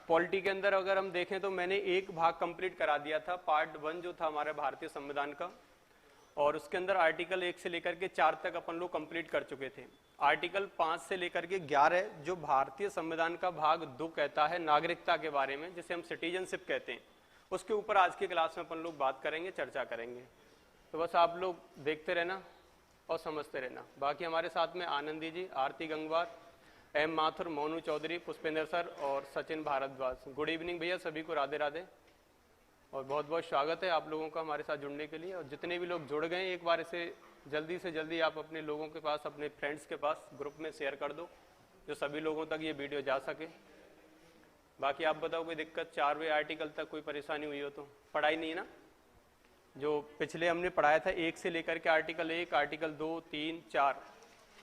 Polity के अंदर अगर हम देखें तो मैंने एक भाग कंप्लीट करा दिया था, पार्ट 1 जो था हमारे भारतीय संविधान का, और उसके अंदर आर्टिकल 1 से लेकर के 4 तक अपन लोग कंप्लीट कर चुके थे। आर्टिकल 5 से लेकर के 11 जो भारतीय संविधान का भाग 2 कहता है नागरिकता के बारे में, जिसे हम सिटीजनशिप कहते हैं, उसके ऊपर आज की क्लास में अपन लोग बात करेंगे, चर्चा करेंगे। तो बस आप लोग देखते रहना और समझते रहना। बाकी हमारे साथ में आनंदी जी, आरती गंगवार, एम माथुर, मोनू चौधरी, पुष्पेंद्र सर और सचिन भारद्वाज। गुड इवनिंग भैया, सभी को राधे राधे और बहुत बहुत स्वागत है आप लोगों का हमारे साथ जुड़ने के लिए। और जितने भी लोग जुड़ गए एक बार इसे जल्दी से जल्दी आप अपने लोगों के पास, अपने फ्रेंड्स के पास ग्रुप में शेयर कर दो, जो सभी लोगों तक ये वीडियो जा सके। बाकी आप बताओ कोई दिक्कत 4वें आर्टिकल तक कोई परेशानी हुई हो तो? पढ़ाई नहीं ना, जो पिछले हमने पढ़ाया था 1 से लेकर के आर्टिकल 1, आर्टिकल 2, 3, 4,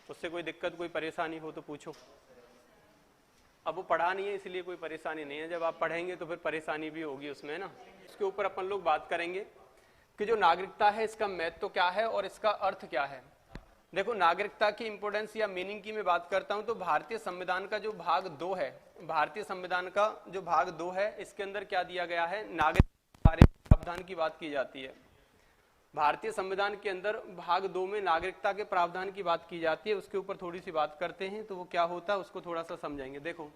उससे कोई दिक्कत कोई परेशानी हो तो पूछो। अब वो पढ़ा नहीं है इसलिए कोई परेशानी नहीं है, जब आप पढ़ेंगे तो फिर परेशानी भी होगी उसमें ना। इसके ऊपर अपन लोग बात करेंगे कि जो नागरिकता है इसका महत्व क्या है और इसका अर्थ क्या है। देखो, नागरिकता की इंपोर्टेंस या मीनिंग की मैं बात करता हूं तो भारतीय संविधान का जो भाग 2 है, भारतीय संविधान का जो भाग 2 है, इसके अंदर क्या दिया गया है, नागरिक प्रावधान की बात की जाती है। भारतीय संविधान के अंदर भाग 2 में नागरिकता के प्रावधान की बात की जाती है। उसके ऊपर थोड़ी सी बात करते हैं तो वो क्या होता है उसको थोड़ा सा समझेंगे। देखो,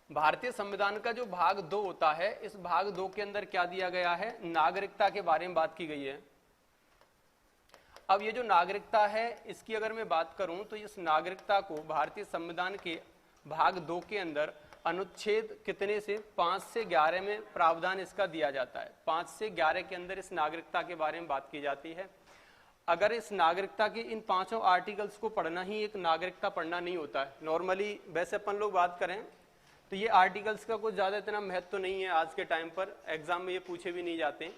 भारतीय संविधान का जो भाग 2 होता है, इस भाग 2 के अंदर क्या दिया गया है, नागरिकता के बारे में बात की गई है। अब ये जो नागरिकता है इसकी अगर मैं बात करूं तो इस नागरिकता को भारतीय संविधान के भाग 2 के अंदर अनुच्छेद कितने से 5 से 11 में प्रावधान इसका दिया जाता है। 5 से 11 के अंदर इस नागरिकता के बारे में बात की जाती है। अगर इस नागरिकता के इन 5 आर्टिकल्स को पढ़ना ही एक नागरिकता पढ़ना नहीं होता है। नॉर्मली वैसे अपन लोग बात करें तो ये आर्टिकल्स का कुछ ज़्यादा इतना महत्व तो नहीं है आज के टाइम पर, एग्जाम में ये पूछे भी नहीं जाते,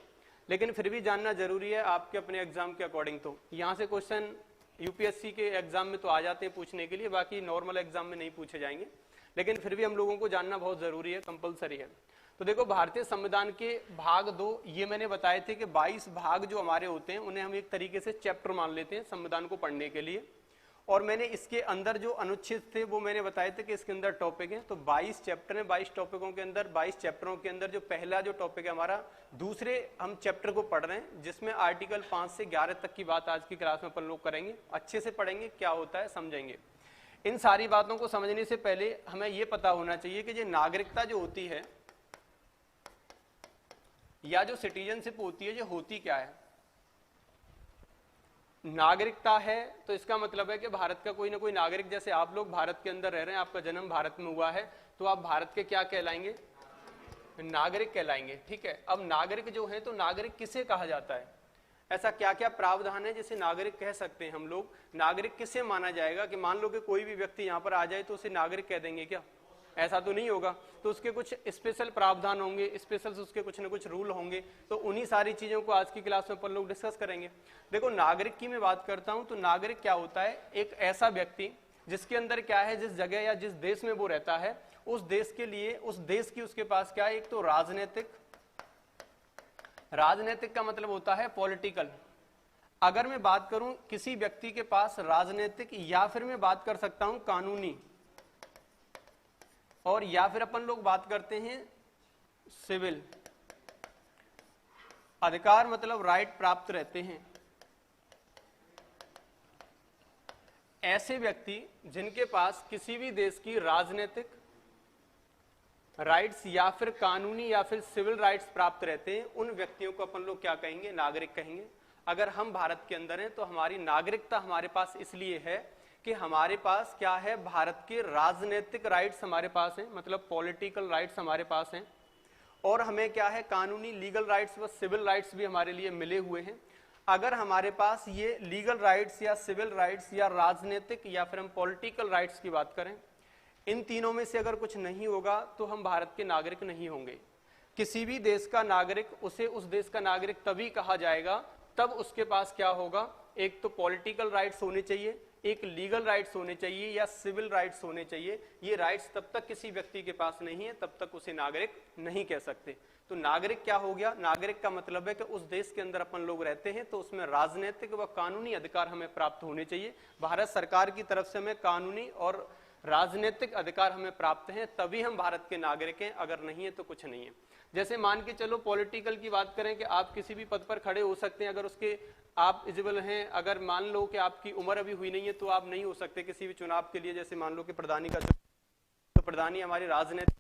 लेकिन फिर भी जानना जरूरी है आपके अपने एग्जाम के अकॉर्डिंग। तो यहाँ से क्वेश्चन यूपीएससी के एग्जाम में तो आ जाते हैं पूछने के लिए, बाकी नॉर्मल एग्जाम में नहीं पूछे जाएंगे, लेकिन फिर भी हम लोगों को जानना बहुत जरूरी है, कंपलसरी है। तो देखो, भारतीय संविधान के भाग 2 ये मैंने बताए थे कि 22 भाग जो हमारे होते हैं उन्हें हम एक तरीके से चैप्टर मान लेते हैं संविधान को पढ़ने के लिए। और मैंने इसके अंदर जो अनुच्छेद थे वो मैंने बताए थे कि इसके अंदर टॉपिक है। तो 22 चैप्टर है, 22 टॉपिकों के अंदर 22 चैप्टरों के अंदर जो पहला जो टॉपिक है हमारा, दूसरे हम चैप्टर को पढ़ रहे हैं, जिसमें आर्टिकल 5 से 11 तक की बात आज की क्लास में अपन लोग करेंगे। अच्छे से पढ़ेंगे, क्या होता है समझेंगे। इन सारी बातों को समझने से पहले हमें यह पता होना चाहिए कि ये नागरिकता जो होती है या जो सिटीजनशिप होती है, ये होती क्या है। नागरिकता है तो इसका मतलब है कि भारत का कोई ना कोई नागरिक, जैसे आप लोग भारत के अंदर रह रहे हैं, आपका जन्म भारत में हुआ है, तो आप भारत के क्या कहलाएंगे, नागरिक कहलाएंगे। ठीक है, अब नागरिक जो है तो नागरिक किसे कहा जाता है, ऐसा क्या क्या प्रावधान है जिसे नागरिक कह सकते हैं हम लोग। नागरिक किसे माना जाएगा कि मान लो कि कोई भी व्यक्ति यहाँ पर आ जाए तो उसे नागरिक कह देंगे क्या, ऐसा तो नहीं होगा। तो उसके कुछ स्पेशल प्रावधान होंगे, स्पेशल उसके कुछ न कुछ रूल होंगे। तो उन्हीं सारी चीजों को आज की क्लास में अपन लोग डिस्कस करेंगे। देखो, नागरिक की मैं बात करता हूं तो नागरिक क्या होता है, एक ऐसा व्यक्ति जिसके अंदर क्या है, जिस जगह या जिस देश में वो रहता है उस देश के लिए, उस देश की उसके पास क्या है, एक तो राजनीतिक, राजनीतिक का मतलब होता है पॉलिटिकल। अगर मैं बात करूं किसी व्यक्ति के पास राजनीतिक, या फिर मैं बात कर सकता हूं कानूनी, और या फिर अपन लोग बात करते हैं सिविल अधिकार, मतलब राइट प्राप्त रहते हैं। ऐसे व्यक्ति जिनके पास किसी भी देश की राजनीतिक राइट्स या फिर कानूनी या फिर सिविल राइट्स प्राप्त रहते हैं, उन व्यक्तियों को अपन लोग क्या कहेंगे, नागरिक कहेंगे। अगर हम भारत के अंदर हैं तो हमारी नागरिकता हमारे पास इसलिए है कि हमारे पास क्या है, भारत के राजनीतिक राइट्स हमारे पास हैं, मतलब पॉलिटिकल राइट्स हमारे पास हैं, और हमें क्या है, कानूनी लीगल राइट्स व सिविल राइट्स भी हमारे लिए मिले हुए हैं। अगर हमारे पास ये लीगल राइट्स या सिविल राइट्स या राजनीतिक या फिर हम पॉलिटिकल राइट्स की बात करें, इन तीनों में से अगर कुछ नहीं होगा तो हम भारत के नागरिक नहीं होंगे। किसी भी देश का नागरिक, उसे उस देश का नागरिक तभी कहा जाएगा तब उसके पास क्या होगा, एक तो पॉलिटिकल राइट्स होने चाहिए, एक लीगल राइट्स होने चाहिए या सिविल राइट्स होने चाहिए। ये राइट्स तब तक किसी व्यक्ति के पास नहीं है तब तक उसे नागरिक नहीं कह सकते। तो नागरिक क्या हो गया, नागरिक का मतलब है कि उस देश के अंदर अपन लोग रहते हैं तो उसमें राजनीतिक व कानूनी अधिकार हमें प्राप्त होने चाहिए। भारत सरकार की तरफ से हमें कानूनी और राजनीतिक अधिकार हमें प्राप्त हैं तभी हम भारत के नागरिक हैं, अगर नहीं है तो कुछ नहीं है। जैसे मान के चलो पॉलिटिकल की बात करें कि आप किसी भी पद पर खड़े हो सकते हैं, अगर उसके आप एलिजिबल हैं, अगर मान लो कि आपकी उम्र अभी हुई नहीं है तो आप नहीं हो सकते किसी भी चुनाव के लिए। जैसे मान लो कि प्रधानी का, तो प्रधानी हमारी राजनीतिक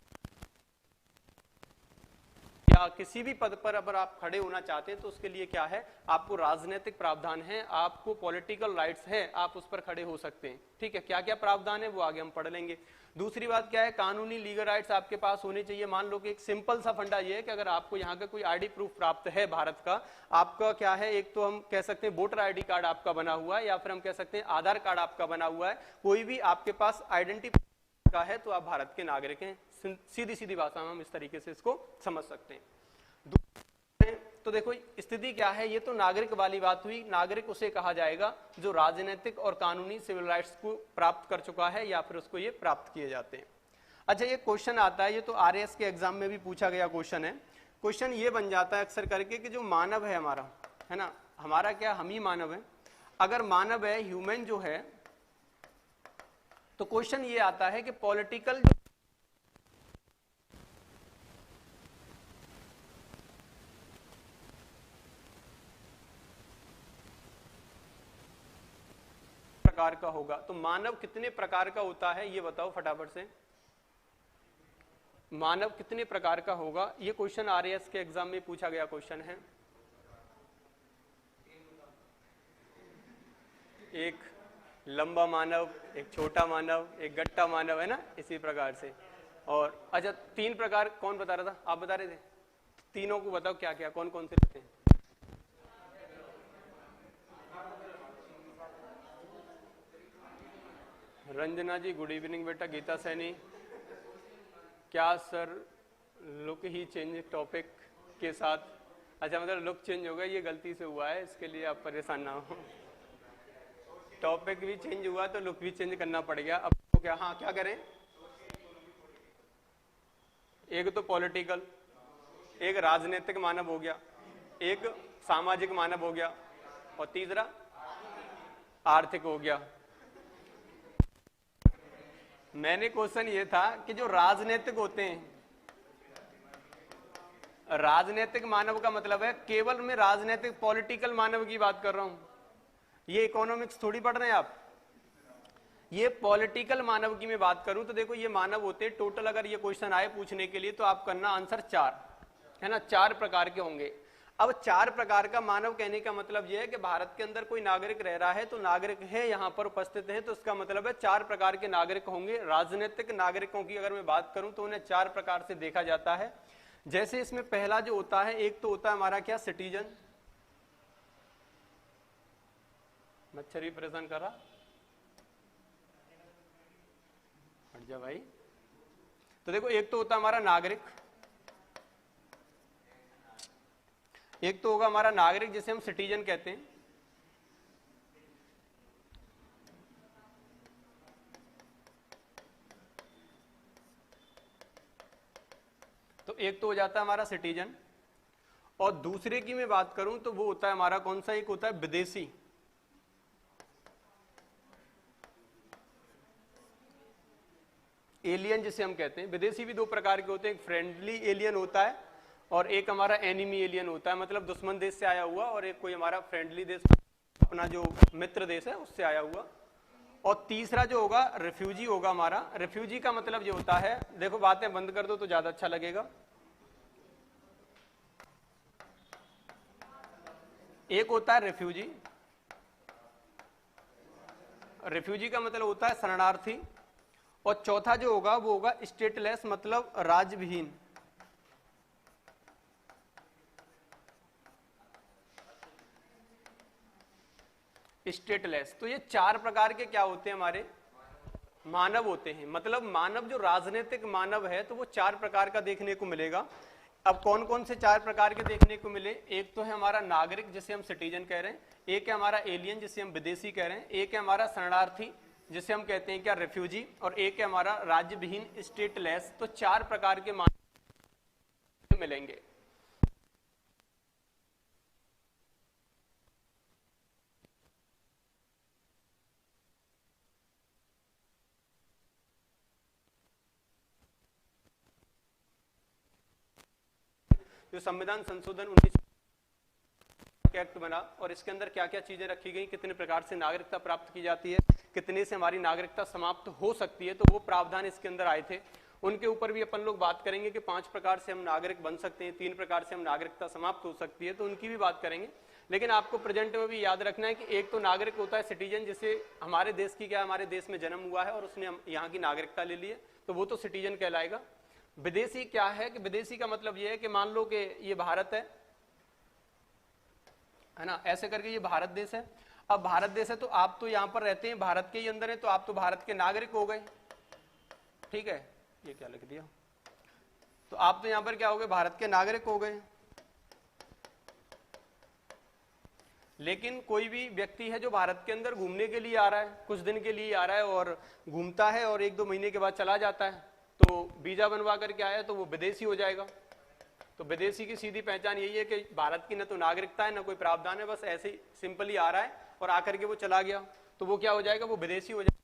या किसी भी पद पर अगर आप खड़े होना चाहते हैं तो उसके लिए क्या है, आपको राजनीतिक प्रावधान है, आपको पॉलिटिकल राइट्स है, आप उस पर खड़े हो सकते हैं। ठीक है, क्या क्या प्रावधान है वो आगे हम पढ़ लेंगे। दूसरी बात क्या है, कानूनी लीगल राइट्स आपके पास होने चाहिए। मान लो कि एक सिंपल सा फंडा ये है कि अगर आपको यहाँ का कोई आईडी प्रूफ प्राप्त है भारत का, आपका क्या है, एक तो हम कह सकते हैं वोटर आईडी कार्ड आपका बना हुआ है, या फिर हम कह सकते हैं आधार कार्ड आपका बना हुआ है, कोई भी आपके पास आइडेंटिटी का है तो आप भारत के नागरिक हैं। सीधी सीधी भाषा में हम इस तरीके से इसको समझ सकते हैं। तो देखो स्थिति क्या है, ये तो नागरिक वाली बात हुई। नागरिक उसे कहा जाएगा जो राजनीतिक और कानूनी सिविल राइट्स को प्राप्त कर चुका है या फिर उसको ये प्राप्त किए जाते हैं। अच्छा, ये क्वेश्चन आता है, ये तो आरएएस के एग्जाम में भी पूछा गया क्वेश्चन है। क्वेश्चन ये बन जाता है अक्सर करके कि जो मानव है हमारा, है ना, हमारा क्या, हम ही मानव है। अगर मानव है, ह्यूमन जो है, तो क्वेश्चन ये आता है कि पॉलिटिकल प्रकार का होगा। तो मानव कितने प्रकार का होता है ये बताओ फटाफट से, मानव कितने प्रकार का होगा? ये क्वेश्चन आरएएस के एग्जाम में पूछा गया क्वेश्चन है। एक लंबा मानव, एक छोटा मानव, एक गट्टा मानव, है ना, इसी प्रकार से। और अच्छा, 3 प्रकार कौन बता रहा था, आप बता रहे थे, तीनों को बताओ क्या क्या, कौन कौन से रहते हैं? रंजना जी गुड इवनिंग बेटा। गीता सैनी, क्या सर लुक ही चेंज टॉपिक के साथ? अच्छा, मतलब लुक चेंज हो गया, ये गलती से हुआ है, इसके लिए आप परेशान ना हो। टॉपिक भी चेंज हुआ तो लुक भी चेंज करना पड़ गया। अब तो क्या, हाँ क्या करें? एक तो पॉलिटिकल, एक राजनीतिक मानव हो गया, एक सामाजिक मानव हो गया, और तीसरा आर्थिक हो गया। मैंने क्वेश्चन ये था कि जो राजनीतिक होते हैं, राजनीतिक मानव का मतलब है केवल मैं राजनीतिक पॉलिटिकल मानव की बात कर रहा हूं। ये इकोनॉमिक्स थोड़ी पढ़ रहे हैं आप, ये पॉलिटिकल मानव की मैं बात करूं तो देखो ये मानव होते हैं टोटल। अगर ये क्वेश्चन आए पूछने के लिए तो आप करना आंसर 4, है ना, 4 प्रकार के होंगे। अब 4 प्रकार का मानव कहने का मतलब यह है कि भारत के अंदर कोई नागरिक रह रहा है तो नागरिक है, यहां पर उपस्थित है, तो इसका मतलब है 4 प्रकार के नागरिक होंगे। राजनीतिक नागरिकों की अगर मैं बात करूं तो उन्हें 4 प्रकार से देखा जाता है। जैसे इसमें पहला जो होता है, एक तो होता है हमारा क्या, सिटीजन। मच्छर भी परेशान कर रहा, हट जा भाई। तो देखो एक तो होता है हमारा नागरिक, एक तो होगा हमारा नागरिक जिसे हम सिटीजन कहते हैं। तो एक तो हो जाता है हमारा सिटीजन, और दूसरे की मैं बात करूं तो वो होता है हमारा कौन सा, एक होता है विदेशी। एलियन जिसे हम कहते हैं। विदेशी भी 2 प्रकार के होते हैं, एक फ्रेंडली एलियन होता है और एक हमारा एनिमी एलियन होता है, मतलब दुश्मन देश से आया हुआ, और एक कोई हमारा फ्रेंडली देश, अपना जो मित्र देश है उससे आया हुआ। और तीसरा जो होगा रिफ्यूजी होगा हमारा। रिफ्यूजी का मतलब ये होता है, देखो बातें बंद कर दो तो ज्यादा अच्छा लगेगा। एक होता है रिफ्यूजी, रिफ्यूजी का मतलब होता है शरणार्थी। और चौथा जो होगा वो होगा स्टेटलेस, मतलब राज्यविहीन। स्टेटलेस। तो ये 4 प्रकार के क्या होते हैं, हमारे मानव होते हैं। मतलब मानव जो राजनीतिक मानव है तो वो 4 प्रकार का देखने को मिलेगा। अब कौन कौन से 4 प्रकार के देखने को मिले, एक तो है हमारा नागरिक जिसे हम सिटीजन कह रहे हैं, एक है हमारा एलियन जिसे हम विदेशी कह रहे हैं, एक है हमारा शरणार्थी जिसे हम कहते हैं क्या, रेफ्यूजी, और एक है हमारा राज्यविहीन, स्टेटलेस। तो 4 प्रकार के मानव मिलेंगे। जो संविधान संशोधन 19 एक्ट बना और इसके अंदर क्या क्या चीजें रखी गई, कितने प्रकार से नागरिकता प्राप्त की जाती है, कितने से हमारी नागरिकता समाप्त हो सकती है, तो वो प्रावधान इसके अंदर आए थे। उनके ऊपर भी अपन लोग बात करेंगे कि 5 प्रकार से हम नागरिक बन सकते हैं, 3 प्रकार से हम नागरिकता समाप्त हो सकती है, तो उनकी भी बात करेंगे। लेकिन आपको प्रेजेंट में भी याद रखना है कि एक तो नागरिक होता है सिटीजन, जिसे हमारे देश की क्या हमारे देश में जन्म हुआ है और उसने यहाँ की नागरिकता ले ली है, तो वो तो सिटीजन कहलाएगा। विदेशी क्या है कि विदेशी का मतलब ये है कि मान लो कि ये भारत है ना, ऐसे करके ये भारत देश है। अब भारत देश है तो आप तो यहाँ पर रहते हैं, भारत के ही अंदर है, तो आप तो भारत के नागरिक हो गए, ठीक है। ये क्या लिख दिया, तो आप तो यहाँ पर क्या हो गए, भारत के नागरिक हो गए। लेकिन कोई भी व्यक्ति है जो भारत के अंदर घूमने के लिए आ रहा है, कुछ दिन के लिए आ रहा है और घूमता है और 1-2 महीने के बाद चला जाता है, तो वीजा बनवा करके आया तो वो विदेशी हो जाएगा। तो विदेशी की सीधी पहचान यही है कि भारत की न तो नागरिकता है न कोई प्रावधान है, बस ऐसे ही सिंपली आ रहा है और आकर के वो चला गया, तो वो क्या हो जाएगा, वो विदेशी हो जाएगा।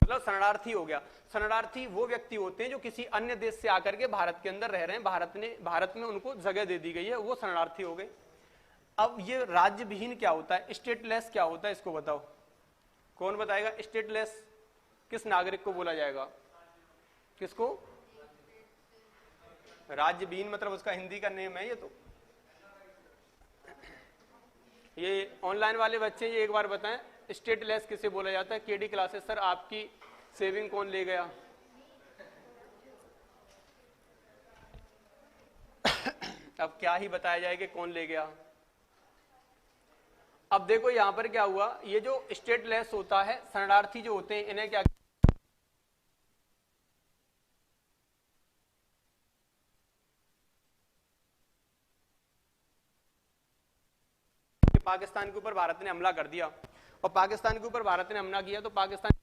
मतलब शरणार्थी हो गया। शरणार्थी वो व्यक्ति होते हैं जो किसी अन्य देश से आकर के भारत के अंदर रह रहे हैं, भारत में उनको जगह दे दी गई है, वो शरणार्थी हो गए। अब ये राज्य विहीन क्या होता है, स्टेटलेस क्या होता है, इसको बताओ, कौन बताएगा। स्टेटलेस किस नागरिक को बोला जाएगा, किसको, राज्य विहीन मतलब उसका हिंदी का नेम है ये। तो ये ऑनलाइन वाले बच्चे ये एक बार बताएं, स्टेटलेस किसे बोला जाता है। केडी क्लासेस सर आपकी सेविंग कौन ले गया अब क्या ही बताया जाए कि कौन ले गया। अब देखो यहां पर क्या हुआ, ये जो स्टेटलेस होता है, शरणार्थी जो होते हैं इन्हें क्या, पाकिस्तान के ऊपर भारत ने हमला कर दिया और पाकिस्तान के ऊपर भारत ने हमला किया तो पाकिस्तान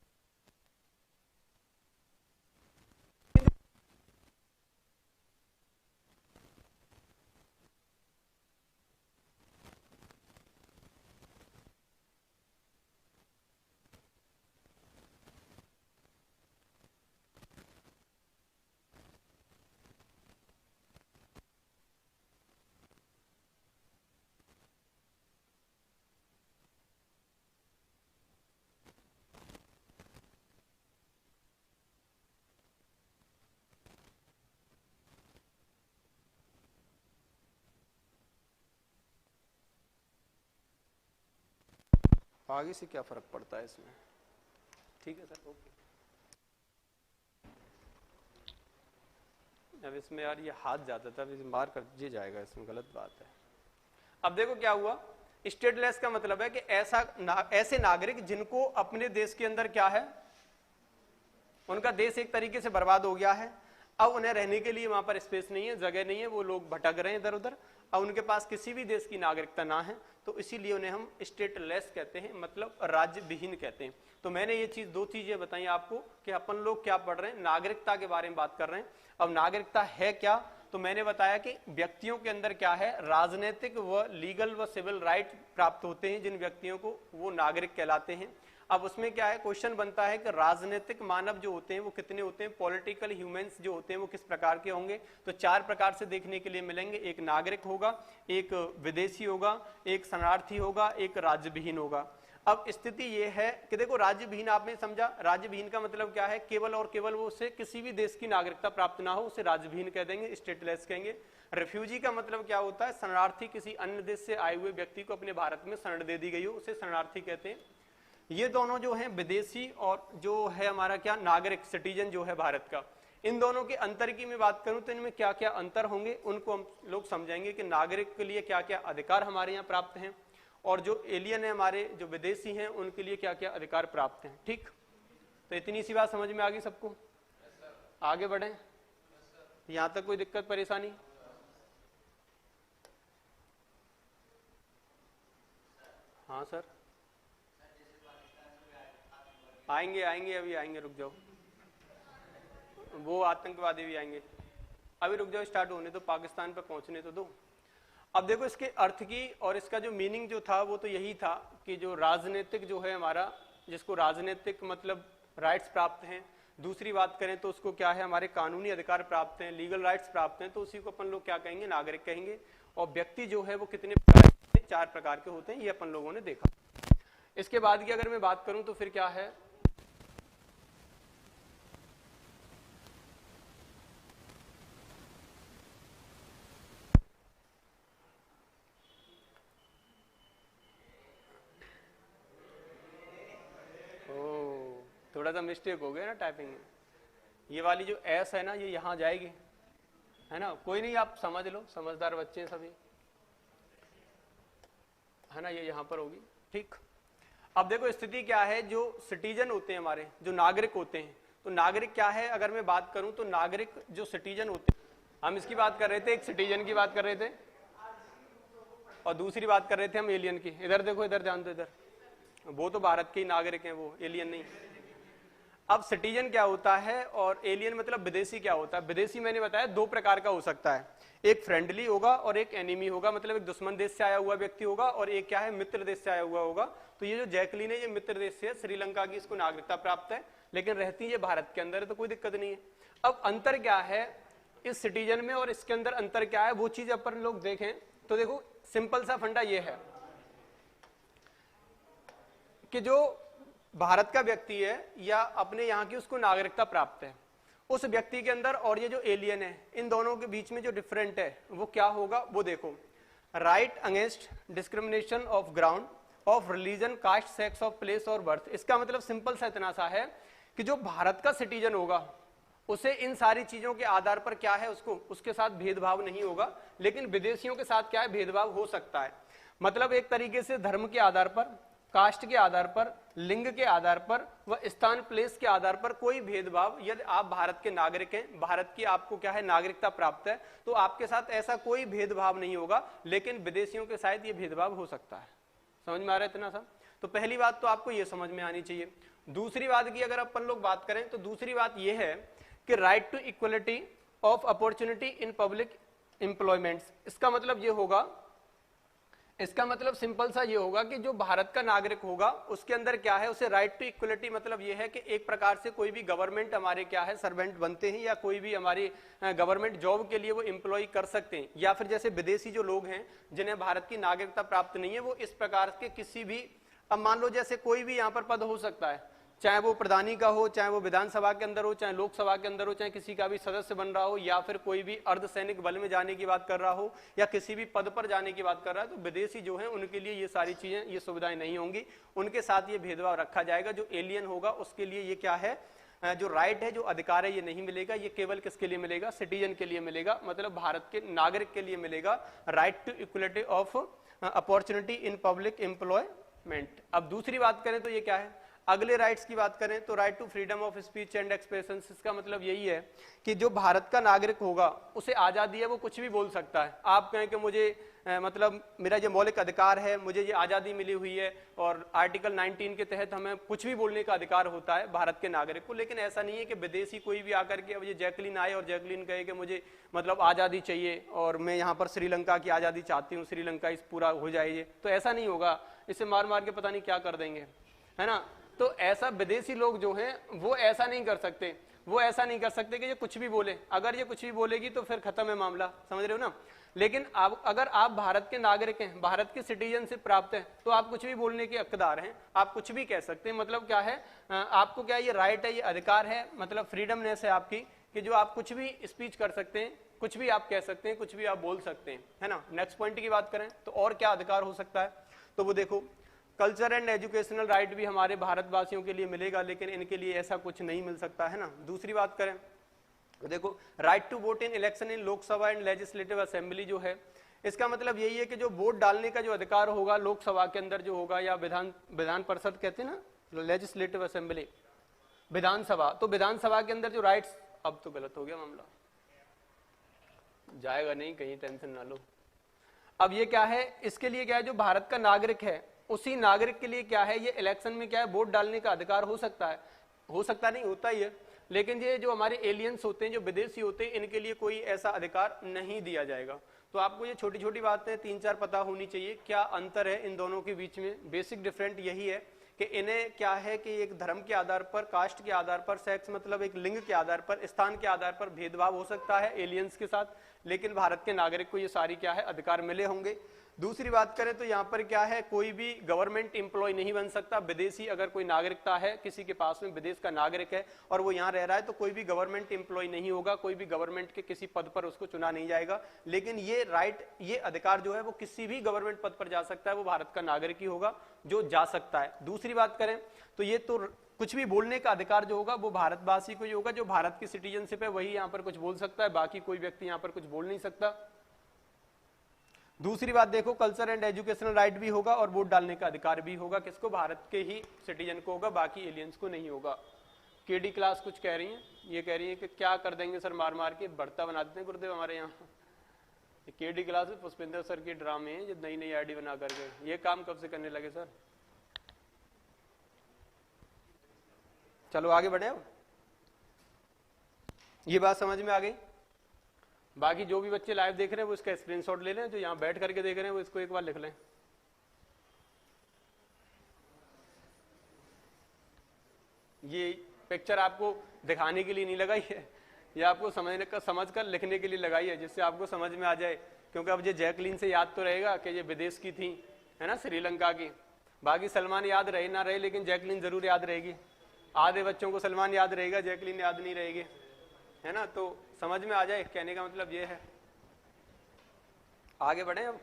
आगे से क्या फर्क पड़ता है इसमें, ठीक है सर, ओके। अब इसमें यार ये हाथ जाता था, मार कर दिया जाएगा, इसमें गलत बात है। अब देखो क्या हुआ, स्टेटलेस का मतलब है कि ऐसे नागरिक जिनको अपने देश के अंदर क्या है, उनका देश एक तरीके से बर्बाद हो गया है, अब उन्हें रहने के लिए वहां पर स्पेस नहीं है, जगह नहीं है, वो लोग भटक रहे हैं इधर उधर, अब उनके पास किसी भी देश की नागरिकता ना है, तो इसीलिए उन्हें हम स्टेटलेस कहते हैं, मतलब राज्य विहीन कहते हैं। तो मैंने ये चीज 2 चीजें बताई आपको कि अपन लोग क्या पढ़ रहे हैं, नागरिकता के बारे में बात कर रहे हैं। अब नागरिकता है क्या, तो मैंने बताया कि व्यक्तियों के अंदर क्या है, राजनीतिक व लीगल व सिविल राइट प्राप्त होते हैं, जिन व्यक्तियों को वो नागरिक कहलाते हैं। अब उसमें क्या है, क्वेश्चन बनता है कि राजनीतिक मानव जो होते हैं वो कितने होते हैं, पॉलिटिकल ह्यूमंस जो होते हैं वो किस प्रकार के होंगे, तो 4 प्रकार से देखने के लिए मिलेंगे। एक नागरिक होगा, एक विदेशी होगा, एक शरणार्थी होगा, एक राज्य विहीन होगा। अब स्थिति ये है कि देखो राज्य विहीन आपने समझा, राज्य विहीन का मतलब क्या है, केवल और केवल वो उसे किसी भी देश की नागरिकता प्राप्त ना हो, उसे राज्य विहीन कह देंगे, स्टेटलेस कहेंगे। रिफ्यूजी का मतलब क्या होता है, शरणार्थी, किसी अन्य देश से आए हुए व्यक्ति को अपने भारत में शरण दे दी गई हो, उसे शरणार्थी कहते हैं। ये दोनों जो हैं विदेशी और जो है हमारा क्या नागरिक सिटीजन जो है भारत का, इन दोनों के अंतर की मैं बात करूं तो इनमें क्या क्या अंतर होंगे उनको हम लोग समझाएंगे कि नागरिक के लिए क्या क्या अधिकार हमारे यहाँ प्राप्त हैं और जो एलियन है हमारे जो विदेशी हैं उनके लिए क्या क्या अधिकार प्राप्त हैं। ठीक, तो इतनी सी बात समझ में आ गई सबको? आगे बढ़े, यहां तक कोई दिक्कत परेशानी? हाँ सर, आएंगे आएंगे, अभी आएंगे, रुक जाओ, वो आतंकवादी भी आएंगे, अभी रुक जाओ, स्टार्ट होने तो, पाकिस्तान पर पहुंचने तो दो। अब देखो इसके अर्थ की और इसका जो मीनिंग जो था वो तो यही था कि जो राजनीतिक जो है हमारा, जिसको राजनीतिक मतलब राइट्स प्राप्त हैं, दूसरी बात करें तो उसको क्या है, हमारे कानूनी अधिकार प्राप्त हैं, लीगल राइट्स प्राप्त हैं, तो उसी को अपन लोग क्या कहेंगे, नागरिक कहेंगे। और व्यक्ति जो है वो कितने प्रकार के, 4 प्रकार के होते हैं, ये अपन लोगों ने देखा। इसके बाद की अगर मैं बात करूं तो फिर क्या है, थोड़ा सा मिस्टेक हो गया ना टाइपिंग में, ये वाली जो एस है ना ये यहाँ जाएगी, है ना, कोई नहीं, आप समझ लो, समझदार बच्चे हैं सभी, है ना, ये यहाँ पर होगी। ठीक, अब देखो स्थिति क्या है, जो सिटीजन होते हैं हमारे, जो नागरिक होते हैं, तो नागरिक क्या है, अगर मैं बात करूं तो नागरिक जो सिटीजन होते हैं, हम इसकी बात कर रहे थे, एक सिटीजन की बात कर रहे थे और दूसरी बात कर रहे थे हम एलियन की। इधर देखो, इधर ध्यान दो, इधर, वो तो भारत के ही नागरिक हैं, वो एलियन नहीं। अब सिटीजन क्या होता है और एलियन मतलब विदेशी क्या होता है। विदेशी मैंने बताया 2 प्रकार का हो सकता है, एक फ्रेंडली होगा और एक एनिमी होगा, मतलब एक दुश्मन देश से आया हुआ व्यक्ति होगा और एक क्या है, मित्र देश से आया हुआ होगा। तो ये जो जैकलीन है ये मित्र देश से है, श्रीलंका की, इसको नागरिकता प्राप्त है, लेकिन रहती है भारत के अंदर है, तो कोई दिक्कत नहीं है। अब अंतर क्या है इस सिटीजन में और इसके अंदर अंतर क्या है, वो चीज अपन लोग देखें तो देखो सिंपल सा फंडा ये है कि जो भारत का व्यक्ति है या अपने यहाँ की उसको नागरिकता प्राप्त है, उस व्यक्ति के अंदर और ये जो एलियन है, इन दोनों के बीच में जो डिफरेंट है वो क्या होगा, वो देखो, right against discrimination of ground of religion, caste, sex of place और बर्थ। इसका मतलब सिंपल सा इतना सा है कि जो भारत का सिटीजन होगा उसे इन सारी चीजों के आधार पर क्या है, उसको उसके साथ भेदभाव नहीं होगा, लेकिन विदेशियों के साथ क्या है, भेदभाव हो सकता है। मतलब एक तरीके से धर्म के आधार पर, कास्ट के आधार पर, लिंग के आधार पर व स्थान, प्लेस के आधार पर कोई भेदभाव, यदि आप भारत के नागरिक हैं, भारत की आपको क्या है नागरिकता प्राप्त है, तो आपके साथ ऐसा कोई भेदभाव नहीं होगा, लेकिन विदेशियों के साथ ये भेदभाव हो सकता है। समझ में आ रहा है इतना सा? तो पहली बात तो आपको ये समझ में आनी चाहिए। दूसरी बात की अगर अपन लोग बात करें तो दूसरी बात ये है कि right to equality of opportunity in public employments. इसका मतलब ये होगा, इसका मतलब सिंपल सा ये होगा कि जो भारत का नागरिक होगा उसके अंदर क्या है, उसे राइट टू इक्वलिटी, मतलब ये है कि एक प्रकार से कोई भी गवर्नमेंट हमारे क्या है सर्वेंट बनते हैं या कोई भी हमारी गवर्नमेंट जॉब के लिए वो एम्प्लॉय कर सकते हैं, या फिर जैसे विदेशी जो लोग हैं जिन्हें भारत की नागरिकता प्राप्त नहीं है वो इस प्रकार के किसी भी, अब मान लो जैसे कोई भी यहाँ पर पद हो सकता है, चाहे वो प्रधानी का हो, चाहे वो विधानसभा के अंदर हो, चाहे लोकसभा के अंदर हो, चाहे किसी का भी सदस्य बन रहा हो, या फिर कोई भी अर्धसैनिक बल में जाने की बात कर रहा हो या किसी भी पद पर जाने की बात कर रहा है, तो विदेशी जो है उनके लिए ये सारी चीजें, ये सुविधाएं नहीं होंगी, उनके साथ ये भेदभाव रखा जाएगा। जो एलियन होगा उसके लिए ये क्या है, जो राइट है, जो अधिकार है, ये नहीं मिलेगा। ये केवल किसके लिए मिलेगा, सिटीजन के लिए मिलेगा, मतलब भारत के नागरिक के लिए मिलेगा, right to equality of opportunity in public employment. अब दूसरी बात करें तो ये क्या है, अगले राइट्स की बात करें तो right to freedom of speech and expression. इसका मतलब यही है कि जो भारत का नागरिक होगा उसे आजादी है, वो कुछ भी बोल सकता है। आप कहें कि मुझे मतलब मेरा ये मौलिक अधिकार है, मुझे ये आजादी मिली हुई है और आर्टिकल 19 के तहत हमें कुछ भी बोलने का अधिकार होता है भारत के नागरिक को। लेकिन ऐसा नहीं है कि विदेशी कोई भी आकर के, अब ये जैकलीन आए और जैकलीन कहे कि मुझे मतलब आजादी चाहिए और मैं यहाँ पर श्रीलंका की आजादी चाहती हूँ, श्रीलंका इस पूरा हो जाए, तो ऐसा नहीं होगा, इसे मार मार के पता नहीं क्या कर देंगे, है ना। तो ऐसा विदेशी लोग जो हैं वो ऐसा नहीं कर सकते, वो ऐसा नहीं कर सकते कि ये कुछ भी बोले। अगर ये कुछ भी बोलेगी तो फिर खत्म है मामला, समझ रहे हो ना। लेकिन अगर आप भारत के नागरिक हैं, भारत के सिटीजनशिप प्राप्त है, तो आप कुछ भी बोलने के हकदार हैं, आप कुछ भी कह सकते हैं। मतलब क्या है, आपको क्या ये राइट है, ये अधिकार है, मतलब फ्रीडमनेस है आपकी कि जो आप कुछ भी स्पीच कर सकते हैं, कुछ भी आप कह सकते हैं, कुछ भी आप बोल सकते हैं, है ना। नेक्स्ट पॉइंट की बात करें तो और क्या अधिकार हो सकता है, तो वो देखो, कल्चर एंड एजुकेशनल राइट भी हमारे भारतवासियों के लिए मिलेगा, लेकिन इनके लिए ऐसा कुछ नहीं मिल सकता, है ना। दूसरी बात करें देखो right to vote in election in Lok Sabha and legislative assembly जो है, इसका मतलब यही है कि जो वोट डालने का जो अधिकार होगा लोकसभा के अंदर जो होगा, या विधान परिषद कहते हैं ना, लेजिस्लेटिव असेंबली विधानसभा, तो विधानसभा के अंदर जो राइट्स, अब तो गलत हो गया मामला, जाएगा नहीं कहीं, टेंशन ना लो। अब ये क्या है, इसके लिए क्या है, जो भारत का नागरिक है उसी नागरिक के लिए क्या है, ये इलेक्शन में क्या है, वोट डालने का अधिकार हो सकता है, हो सकता नहीं, होता ही है। लेकिन ये जो हमारे एलियंस होते हैं, जो विदेशी होते हैं, इनके लिए कोई ऐसा अधिकार नहीं दिया जाएगा। तो आपको ये छोटी छोटी बातें 3-4 पता होनी चाहिए, क्या अंतर है इन दोनों के बीच में। बेसिक डिफरेंट यही है कि इन्हें क्या है कि एक धर्म के आधार पर, कास्ट के आधार पर, सेक्स मतलब एक लिंग के आधार पर, स्थान के आधार पर भेदभाव हो सकता है एलियंस के साथ, लेकिन भारत के नागरिक को ये सारी क्या है अधिकार मिले होंगे। दूसरी बात करें तो यहाँ पर क्या है, कोई भी गवर्नमेंट एम्प्लॉय नहीं बन सकता। विदेशी अगर कोई नागरिकता है, किसी के पास में विदेश का नागरिक है और वो यहाँ रह रहा है, तो कोई भी गवर्नमेंट एम्प्लॉय नहीं होगा, कोई भी गवर्नमेंट के किसी पद पर उसको चुना नहीं जाएगा। लेकिन ये राइट, ये अधिकार जो है वो किसी भी गवर्नमेंट पद पर जा सकता है, वो भारत का नागरिक ही होगा जो जा सकता है। दूसरी बात करें तो ये तो कुछ भी बोलने का अधिकार जो होगा वो भारतवासी को ही होगा, जो भारत की सिटीजनशिप है वही यहाँ पर कुछ बोल सकता है, बाकी कोई व्यक्ति यहाँ पर कुछ बोल नहीं सकता। दूसरी बात देखो, कल्चर एंड एजुकेशनल राइट भी होगा और वोट डालने का अधिकार भी होगा, किसको, भारत के ही सिटीजन को होगा, बाकी एलियंस को नहीं होगा। केडी क्लास कुछ कह रही है, ये कह रही है कि क्या कर देंगे सर, मार मार के बढ़ता बना देते हैं गुरुदेव हमारे यहाँ। केडी क्लास में पुष्पेंद्र सर के ड्रामे हैं, जो नई नई आईडी बना करके, ये काम कब से करने लगे सर। चलो आगे बढ़े, ये बात समझ में आ गई। बाकी जो भी बच्चे लाइव देख रहे हैं वो इसका स्क्रीनशॉट ले लें, जो यहाँ बैठ करके देख रहे हैं वो इसको एक बार लिख लें। ये पिक्चर आपको दिखाने के लिए नहीं लगाई है, ये आपको समझ कर लिखने के लिए लगाई है, जिससे आपको समझ में आ जाए। क्योंकि अब ये जैकलीन से याद तो रहेगा कि ये विदेश की थी, है ना, श्रीलंका की। बाकी सलमान याद रहे ना रहे, लेकिन जैकलीन जरूर याद रहेगी। आधे बच्चों को सलमान याद रहेगा, जैकलीन याद नहीं रहेगी, है ना। तो समझ में आ जाए, कहने का मतलब ये है। आगे बढ़े अब।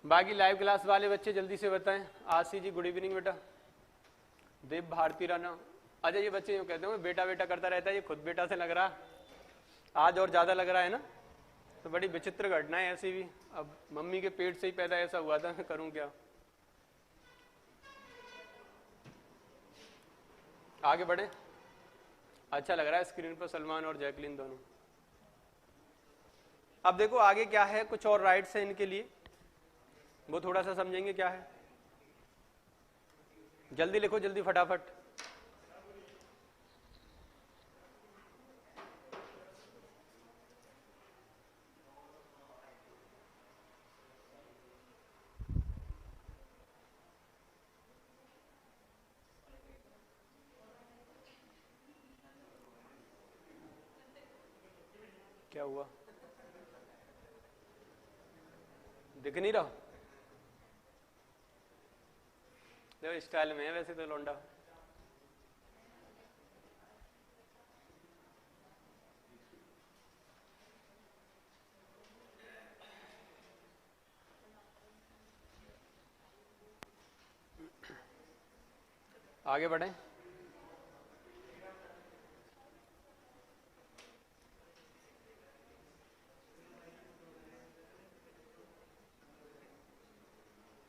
बाकी लाइव क्लास वाले बच्चे जल्दी से बताएं। आशी जी गुड इवनिंग बेटा। देव भारती राणा, अच्छा ये बच्चे यूँ कहते हैं बेटा बेटा करता रहता है, ये खुद बेटा से लग रहा, आज और ज्यादा लग रहा है ना। तो बड़ी विचित्र घटना है ऐसी भी, अब मम्मी के पेट से ही पैदा ऐसा हुआ था, मैं करूं क्या। आगे बढ़े। अच्छा लग रहा है स्क्रीन पर सलमान और जैकलीन दोनों। अब देखो आगे क्या है, कुछ और राइट्स हैं इनके लिए, वो थोड़ा सा समझेंगे क्या है। जल्दी लिखो, जल्दी फटाफट। क्या हुआ, दिख नहीं रहा। देखो स्टाइल में है वैसे तो लौंडा। आगे बढ़े।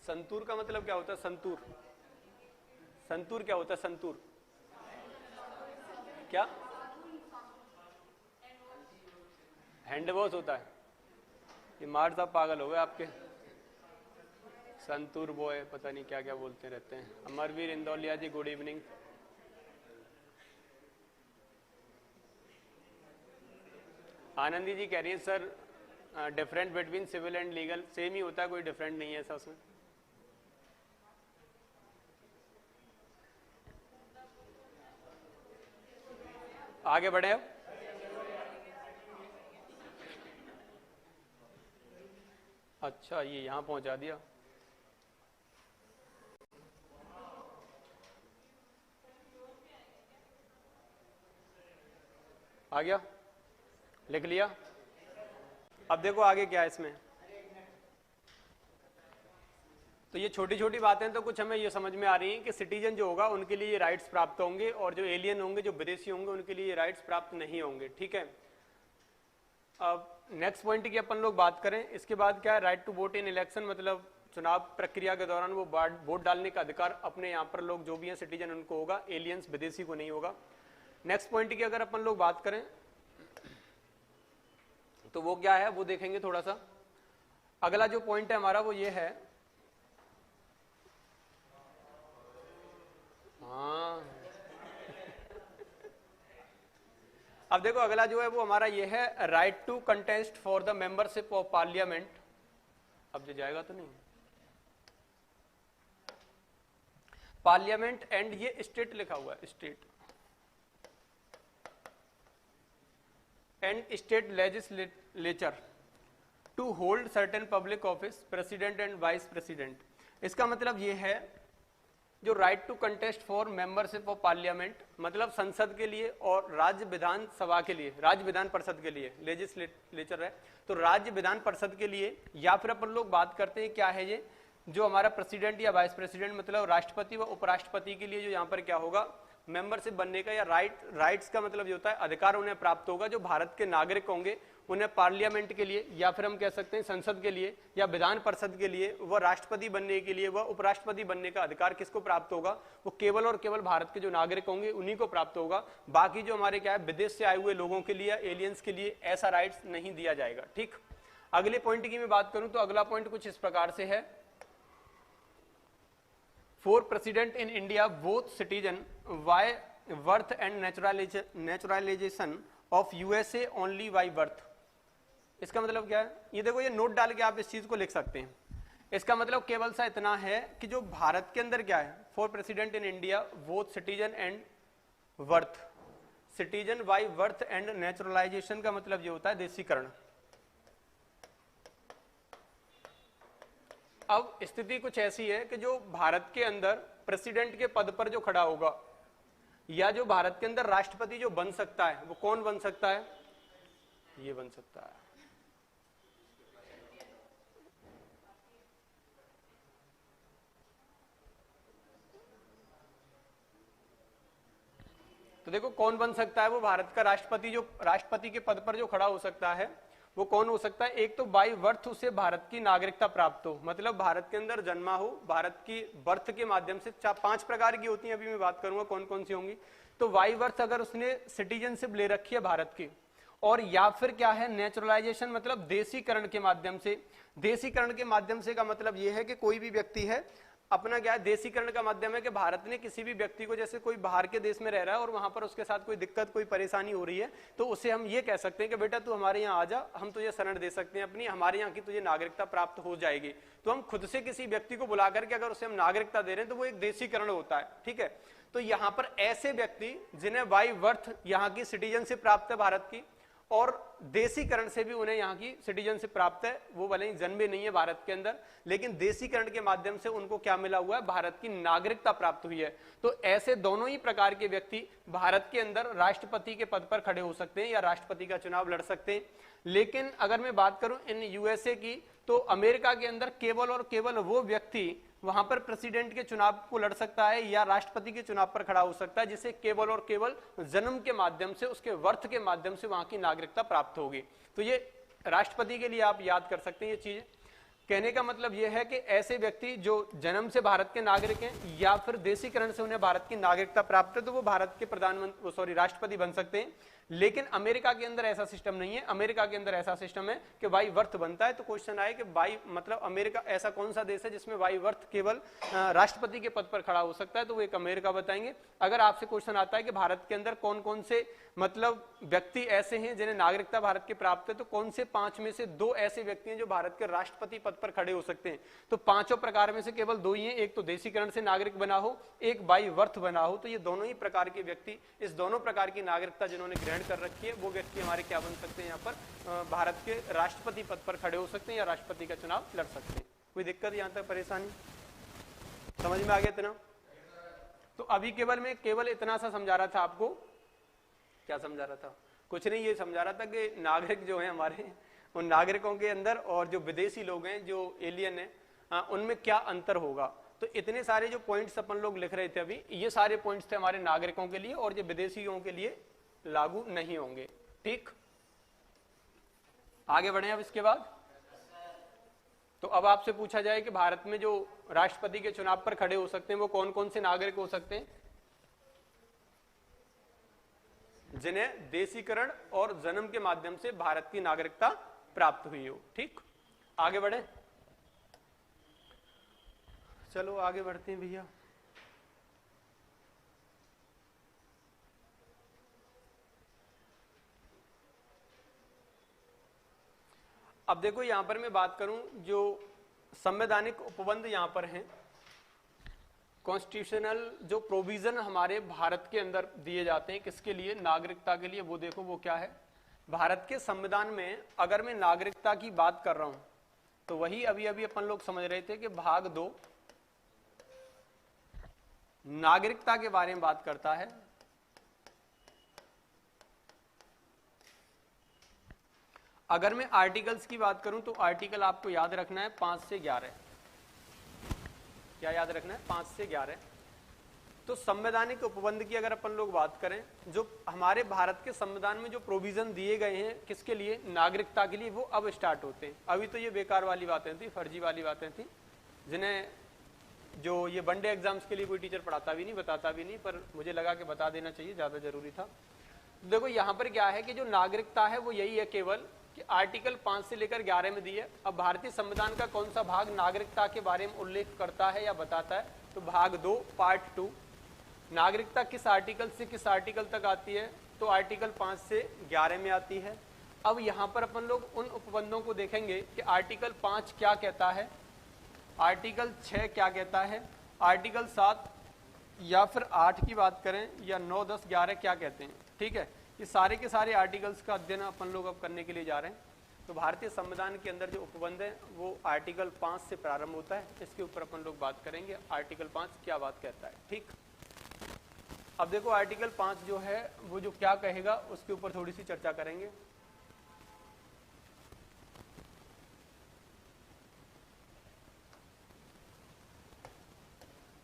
संतूर का मतलब क्या होता है, संतूर, संतूर क्या होता है, संतूर क्या, हैंड वॉश होता है। ये मार साहब पागल हो गए आपके, संतूर बॉय पता नहीं क्या क्या बोलते रहते हैं। Amarveer Indoliya ji good evening. आनंदी जी कह रही है sir different between civil and legal, same ही होता है, कोई डिफरेंट नहीं है ऐसा उसमें। आगे बढ़े अब। अच्छा ये यहां पहुंचा दिया। आ गया, लिख लिया। अब देखो आगे क्या है इसमें। तो ये छोटी छोटी बातें तो कुछ हमें ये समझ में आ रही हैं कि सिटीजन जो होगा उनके लिए ये राइट्स प्राप्त होंगे और जो एलियन होंगे, जो विदेशी होंगे, उनके लिए ये राइट्स प्राप्त नहीं होंगे। ठीक है, अब नेक्स्ट पॉइंट की अपन लोग बात करें, इसके बाद क्या है, right to vote in election, मतलब चुनाव प्रक्रिया के दौरान वो वोट डालने का अधिकार अपने यहाँ पर लोग जो भी हैं सिटीजन उनको होगा, एलियंस विदेशी को नहीं होगा। नेक्स्ट पॉइंट की अगर अपन लोग बात करें तो वो क्या है वो देखेंगे थोड़ा सा। अगला जो पॉइंट है हमारा वो ये है, हाँ अब देखो अगला जो है वो हमारा ये है, right to contest for the membership of parliament. अब जो जाएगा तो नहीं, पार्लियामेंट एंड ये स्टेट लिखा हुआ है, state and state legislature to hold certain public office, president and vice president. इसका मतलब ये है जो right to contest for membership of parliament, मतलब संसद के लिए और राज्य विधान सभा के लिए, राज्य विधान परिषद के लिए, लेजिस्लेचर है तो राज्य विधान परिषद के लिए, या फिर अपन लोग बात करते हैं क्या है ये, जो हमारा प्रेसिडेंट या वाइस प्रेसिडेंट मतलब राष्ट्रपति व उपराष्ट्रपति के लिए जो यहाँ पर क्या होगा, मेंबरशिप बनने का या राइट्स का मतलब जो होता है अधिकार उन्हें प्राप्त होगा। जो भारत के नागरिक होंगे उन्हें पार्लियामेंट के लिए या फिर हम कह सकते हैं संसद के लिए या विधान परिषद के लिए व राष्ट्रपति बनने के लिए व उपराष्ट्रपति बनने का अधिकार किसको प्राप्त होगा, वो केवल और केवल भारत के जो नागरिक होंगे उन्हीं को प्राप्त होगा। बाकी जो हमारे क्या है विदेश से आए हुए लोगों के लिए, एलियंस के लिए ऐसा राइट्स नहीं दिया जाएगा। ठीक, अगले पॉइंट की मैं बात करूं तो अगला पॉइंट कुछ इस प्रकार से है, for president in India both citizen by birth and naturalisation of USA only by birth. इसका मतलब क्या है, ये देखो ये नोट डाल के आप इस चीज को लिख सकते हैं। इसका मतलब केवल सा इतना है कि जो भारत के अंदर क्या है, for president in India both citizen and birth, citizen by birth and naturalisation का मतलब ये होता है देशीकरण। अब स्थिति कुछ ऐसी है कि जो भारत के अंदर प्रेसिडेंट के पद पर जो खड़ा होगा या जो भारत के अंदर राष्ट्रपति जो बन सकता है वो कौन बन सकता है, ये बन सकता है। तो देखो कौन बन सकता है, वो भारत का राष्ट्रपति, जो राष्ट्रपति के पद पर जो खड़ा हो सकता है वो कौन हो सकता है, एक तो बाय बर्थ उसे भारत की नागरिकता प्राप्त हो, मतलब भारत के अंदर जन्मा हो, भारत की बर्थ के माध्यम से 5 प्रकार की होती है, अभी मैं बात करूंगा कौन कौन सी होंगी। तो बाय बर्थ अगर उसने सिटीजनशिप ले रखी है भारत की, और या फिर क्या है नेचुरलाइजेशन मतलब देशीकरण के माध्यम से। देशीकरण के माध्यम से का मतलब यह है कि कोई भी व्यक्ति है अपना क्या है, देशीकरण का माध्यम है कि भारत ने किसी भी व्यक्ति को, जैसे कोई बाहर के देश में रह रहा है और वहां पर उसके साथ कोई दिक्कत कोई परेशानी हो रही है तो उसे हम ये कह सकते हैं कि बेटा तू हमारे यहाँ आ जा, हम तुझे शरण दे सकते हैं अपनी, हमारे यहाँ की तुझे नागरिकता प्राप्त हो जाएगी। तो हम खुद से किसी व्यक्ति को बुला करके अगर उसे हम नागरिकता दे रहे हैं तो वो एक देशीकरण होता है। ठीक है, तो यहाँ पर ऐसे व्यक्ति जिन्हें बाय बर्थ यहाँ की सिटीजनशिप प्राप्त है भारत की और देशीकरण से भी उन्हें यहाँ की सिटीजनशिप प्राप्त है, वो भले ही जन्मे नहीं है भारत के अंदर लेकिन देशीकरण के माध्यम से उनको क्या मिला हुआ है, भारत की नागरिकता प्राप्त हुई है। तो ऐसे दोनों ही प्रकार के व्यक्ति भारत के अंदर राष्ट्रपति के पद पर खड़े हो सकते हैं या राष्ट्रपति का चुनाव लड़ सकते हैं। लेकिन अगर मैं बात करूं इन यूएसए की तो अमेरिका के अंदर केवल और केवल वो व्यक्ति वहां पर प्रेसिडेंट के चुनाव को लड़ सकता है या राष्ट्रपति के चुनाव पर खड़ा हो सकता है जिसे केवल और केवल जन्म के माध्यम से, उसके वर्थ के माध्यम से वहां की नागरिकता प्राप्त होगी। तो ये राष्ट्रपति के लिए आप याद कर सकते हैं ये चीज। कहने का मतलब यह है कि ऐसे व्यक्ति जो जन्म से भारत के नागरिक हैं या फिर देशीकरण से उन्हें भारत की नागरिकता प्राप्त है तो वो भारत के प्रधानमंत्री राष्ट्रपति बन सकते हैं। लेकिन अमेरिका के अंदर ऐसा सिस्टम नहीं है। अमेरिका के अंदर ऐसा सिस्टम है कि बाई बर्थ बनता है। तो क्वेश्चन आए कि बाई मतलब अमेरिका ऐसा कौन सा देश है जिसमें बाई बर्थ केवल राष्ट्रपति के पद पर खड़ा हो सकता है, तो वो एक अमेरिका बताएंगे। अगर आपसे क्वेश्चन आता है कि भारत के अंदर कौन कौन से मतलब व्यक्ति ऐसे हैं जिन्हें नागरिकता भारत की प्राप्त है, तो कौन से 5 में से 2 ऐसे व्यक्ति हैं जो भारत के राष्ट्रपति पद पर खड़े हो सकते हैं। तो 5 प्रकार में से केवल 2 ही हैं, एक तो देशीकरण से नागरिक बना हो, एक बाई बर्थ बना हो। तो ये दोनों ही प्रकार के व्यक्ति, इस दोनों प्रकार की नागरिकता जिन्होंने ग्रहण कर रखी है, वो व्यक्ति हमारे क्या बन सकते हैं, यहाँ पर भारत के राष्ट्रपति पद पर खड़े हो सकते हैं या राष्ट्रपति का चुनाव लड़ सकते हैं। कोई दिक्कत यहाँ तक परेशानी समझ में आ गया इतना? तो अभी केवल मैं केवल इतना सा समझा रहा था आपको। क्या समझा रहा था? कुछ नहीं, ये समझा रहा था कि नागरिक जो है हमारे, उन नागरिकों के अंदर और जो विदेशी लोग हैं जो एलियन है उनमें क्या अंतर होगा। तो इतने सारे जो पॉइंट्स अपन लोग लिख रहे थे अभी, ये सारे पॉइंट्स थे हमारे नागरिकों के लिए और जो विदेशियों के लिए लागू नहीं होंगे। ठीक, आगे बढ़े अब इसके बाद। तो अब आपसे पूछा जाए कि भारत में जो राष्ट्रपति के चुनाव पर खड़े हो सकते हैं वो कौन कौन से नागरिक हो सकते हैं? जिन्हें देशीकरण और जन्म के माध्यम से भारत की नागरिकता प्राप्त हुई हो। ठीक, आगे बढ़े, चलो आगे बढ़ते हैं भैया। अब देखो यहां पर मैं बात करूं, जो संवैधानिक उपबंध यहां पर हैं, कॉन्स्टिट्यूशनल जो प्रोविजन हमारे भारत के अंदर दिए जाते हैं किसके लिए? नागरिकता के लिए। वो देखो वो क्या है। भारत के संविधान में अगर मैं नागरिकता की बात कर रहा हूं तो वही अभी अभी अपन लोग समझ रहे थे कि भाग 2 नागरिकता के बारे में बात करता है। अगर मैं आर्टिकल्स की बात करूं तो आर्टिकल आपको याद रखना है 5 से 11। क्या याद रखना है? 5 से 11। तो संवैधानिक उपबंध की अगर अपन लोग बात करें, जो हमारे भारत के संविधान में जो प्रोविजन दिए गए हैं किसके लिए? नागरिकता के लिए, वो अब स्टार्ट होते हैं। अभी तो ये बेकार वाली बातें थी, फर्जी वाली बातें थी, जिन्हें जो ये वनडे एग्जाम्स के लिए कोई टीचर पढ़ाता भी नहीं, बताता भी नहीं, पर मुझे लगा कि बता देना चाहिए, ज्यादा जरूरी था। देखो यहां पर क्या है कि जो नागरिकता है वो यही है केवल कि आर्टिकल 5 से लेकर 11 में दी है। अब भारतीय संविधान का कौन सा भाग नागरिकता के बारे में उल्लेख करता है या बताता है? तो भाग 2 पार्ट 2। नागरिकता किस आर्टिकल से किस आर्टिकल तक आती है? तो आर्टिकल 5 से 11 में आती है। अब यहां पर अपन लोग उन उपबंधों को देखेंगे कि आर्टिकल 5 क्या कहता है, आर्टिकल 6 क्या कहता है, आर्टिकल 7 या फिर 8 की बात करें, या 9, 10, 11 क्या कहते हैं। ठीक है, ये सारे के सारे आर्टिकल्स का अध्ययन अपन लोग अब करने के लिए जा रहे हैं। तो भारतीय संविधान के अंदर जो उपबंध है वो आर्टिकल 5 से प्रारंभ होता है। इसके ऊपर अपन लोग बात करेंगे, आर्टिकल 5 क्या बात कहता है। ठीक, अब देखो आर्टिकल 5 जो है वो जो क्या कहेगा उसके ऊपर थोड़ी सी चर्चा करेंगे।